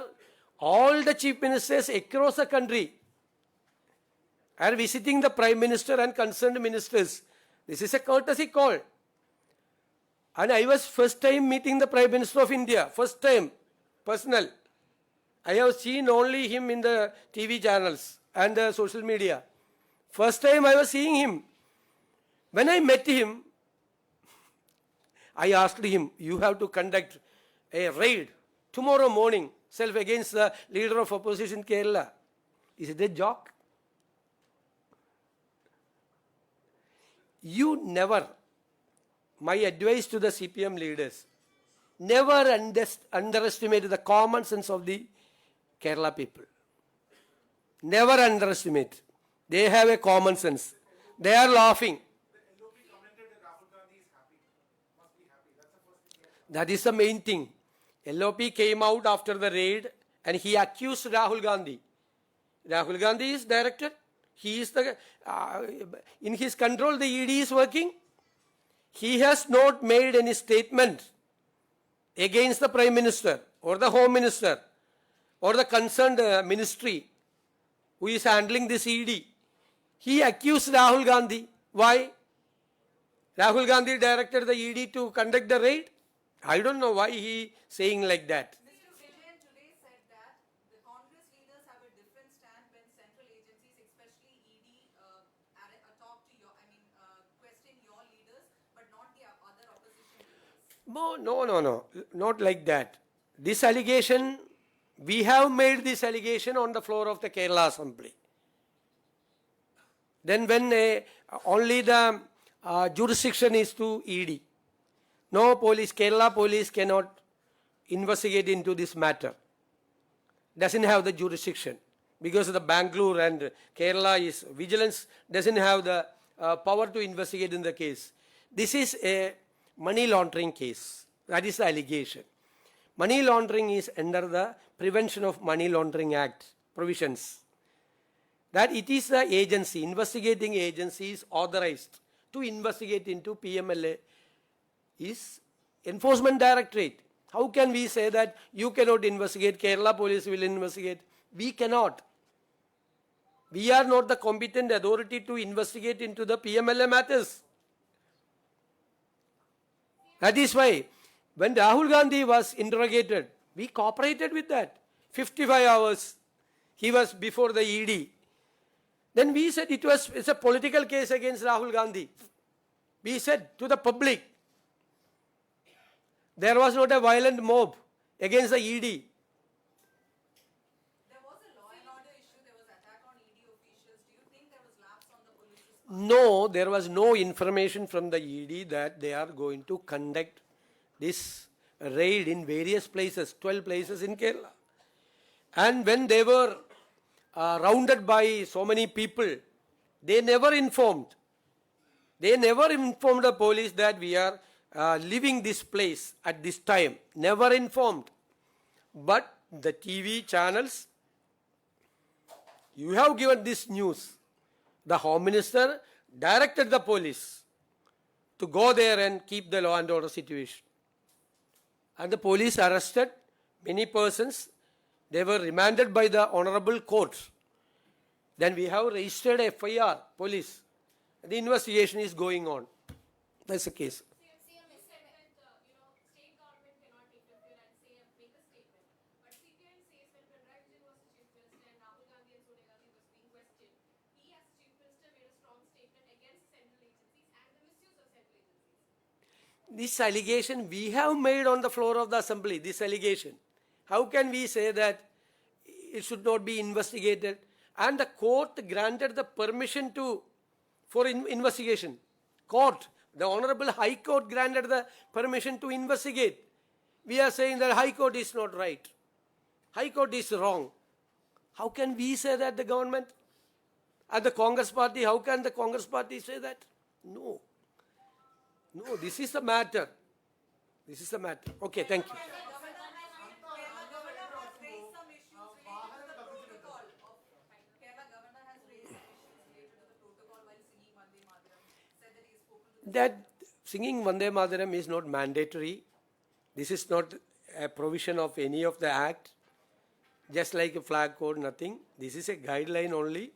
all the Chief Ministers across the country are visiting the Prime Minister and concerned ministers. This is a courtesy call. And I was first time meeting the Prime Minister of India, first time, personal. I have seen only him in the TV channels and the social media. First time I was seeing him. When I met him, I asked him, you have to conduct a raid tomorrow morning, against the leader of opposition Kerala. Is it a joke? You never, my advice to the CPM leaders, never underestimate the common sense of the Kerala people. Never underestimate. They have a common sense. They are laughing. That is the main thing. LOP came out after the raid and he accused Rahul Gandhi. Rahul Gandhi is director. He is in his control the ED is working. He has not made any statement against the Prime Minister or the Home Minister or the concerned ministry who is handling this ED. He accused Rahul Gandhi. Why? Rahul Gandhi directed the ED to conduct the raid. I don't know why he saying like that. Mr. Vijayan today said that the Congress leaders have a different stand when central agencies, especially ED, talk to question your leaders, but not the other opposition leaders. No, not like that. This allegation, we have made this allegation on the floor of the Kerala Assembly. Then when only the jurisdiction is to ED, no police, Kerala police cannot investigate into this matter. Doesn't have the jurisdiction because the Bangalore and Kerala is vigilance doesn't have the power to investigate in the case. This is a money laundering case. That is the allegation. Money laundering is under the Prevention of Money Laundering Act provisions. That it is the agency, investigating agency is authorized to investigate into PMLA is Enforcement Directorate. How can we say that you cannot investigate, Kerala police will investigate? We cannot. We are not the competent authority to investigate into the PMLA matters. That is why when Rahul Gandhi was interrogated, we cooperated with that. 55 hours he was before the ED. Then we said it's a political case against Rahul Gandhi. We said to the public, there was not a violent mob against the ED. There was a law and order issue, there was attack on ED officials. Do you think there was lapse on the police's part? No, there was no information from the ED that they are going to conduct this raid in various places, 12 places in Kerala. And when they were rounded by so many people, they never informed. They never informed the police that we are leaving this place at this time. Never informed. But the TV channels, you have given this news. The Home Minister directed the police to go there and keep the law and order situation. And the police arrested many persons. They were remanded by the honorable court. Then we have registered FIR, police. The investigation is going on. That's the case. CM is said that state government cannot interfere and say make a statement. But CPM says when Pinarayi Vijayan was the chief minister and Rahul Gandhi and Sonia Gandhi was being questioned, he as chief minister made a strong statement against central agencies and the misuse of central agencies. This allegation we have made on the floor of the assembly, this allegation. How can we say that it should not be investigated? And the court granted the permission for investigation. Court, the Honorable High Court granted the permission to investigate. We are saying that High Court is not right. High Court is wrong. How can we say that the government? And the Congress party, how can the Congress party say that? No. No, this is the matter. This is the matter. Okay, thank you. Kerala governor has raised some issues related to the protocol of Kerala governor has raised some issues related to the protocol while singing Vande Mataram. Said that he has spoken to the That singing Vande Mataram is not mandatory. This is not a provision of any of the act. Just like a flag code, nothing. This is a guideline only.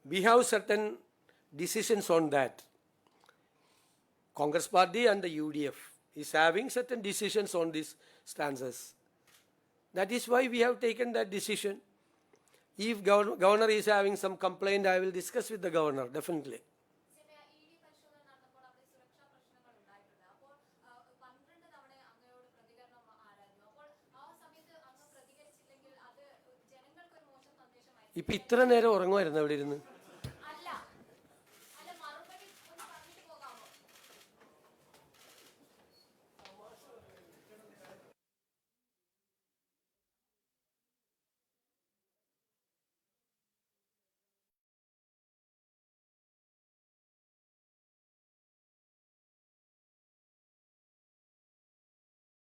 We have certain decisions on that. Congress party and the UDF is having certain decisions on these stanzas. That is why we have taken that decision. If governor is having some complaint, I will discuss with the governor, definitely. ED പരിശോധന നടന്നപ്പോൾ അവിടെ സുരക്ഷാ പ്രശ്നങ്ങൾ ഉണ്ടായിട്ടുണ്ട്. അപ്പോൾ 12 തവണ അങ്ങയോട് പ്രതികരണം ആരാഞ്ഞു. അപ്പോൾ ആ സമയത്ത് അങ്ങ് പ്രതികരിച്ചില്ലെങ്കിൽ അത് ജനങ്ങൾക്ക് ഒരു മോശം സന്ദേശമായി. ഇപ്പം ഇത്ര നേരം ഉറങ്ങുമായിരുന്നു അവിടെ ഇരുന്ന്.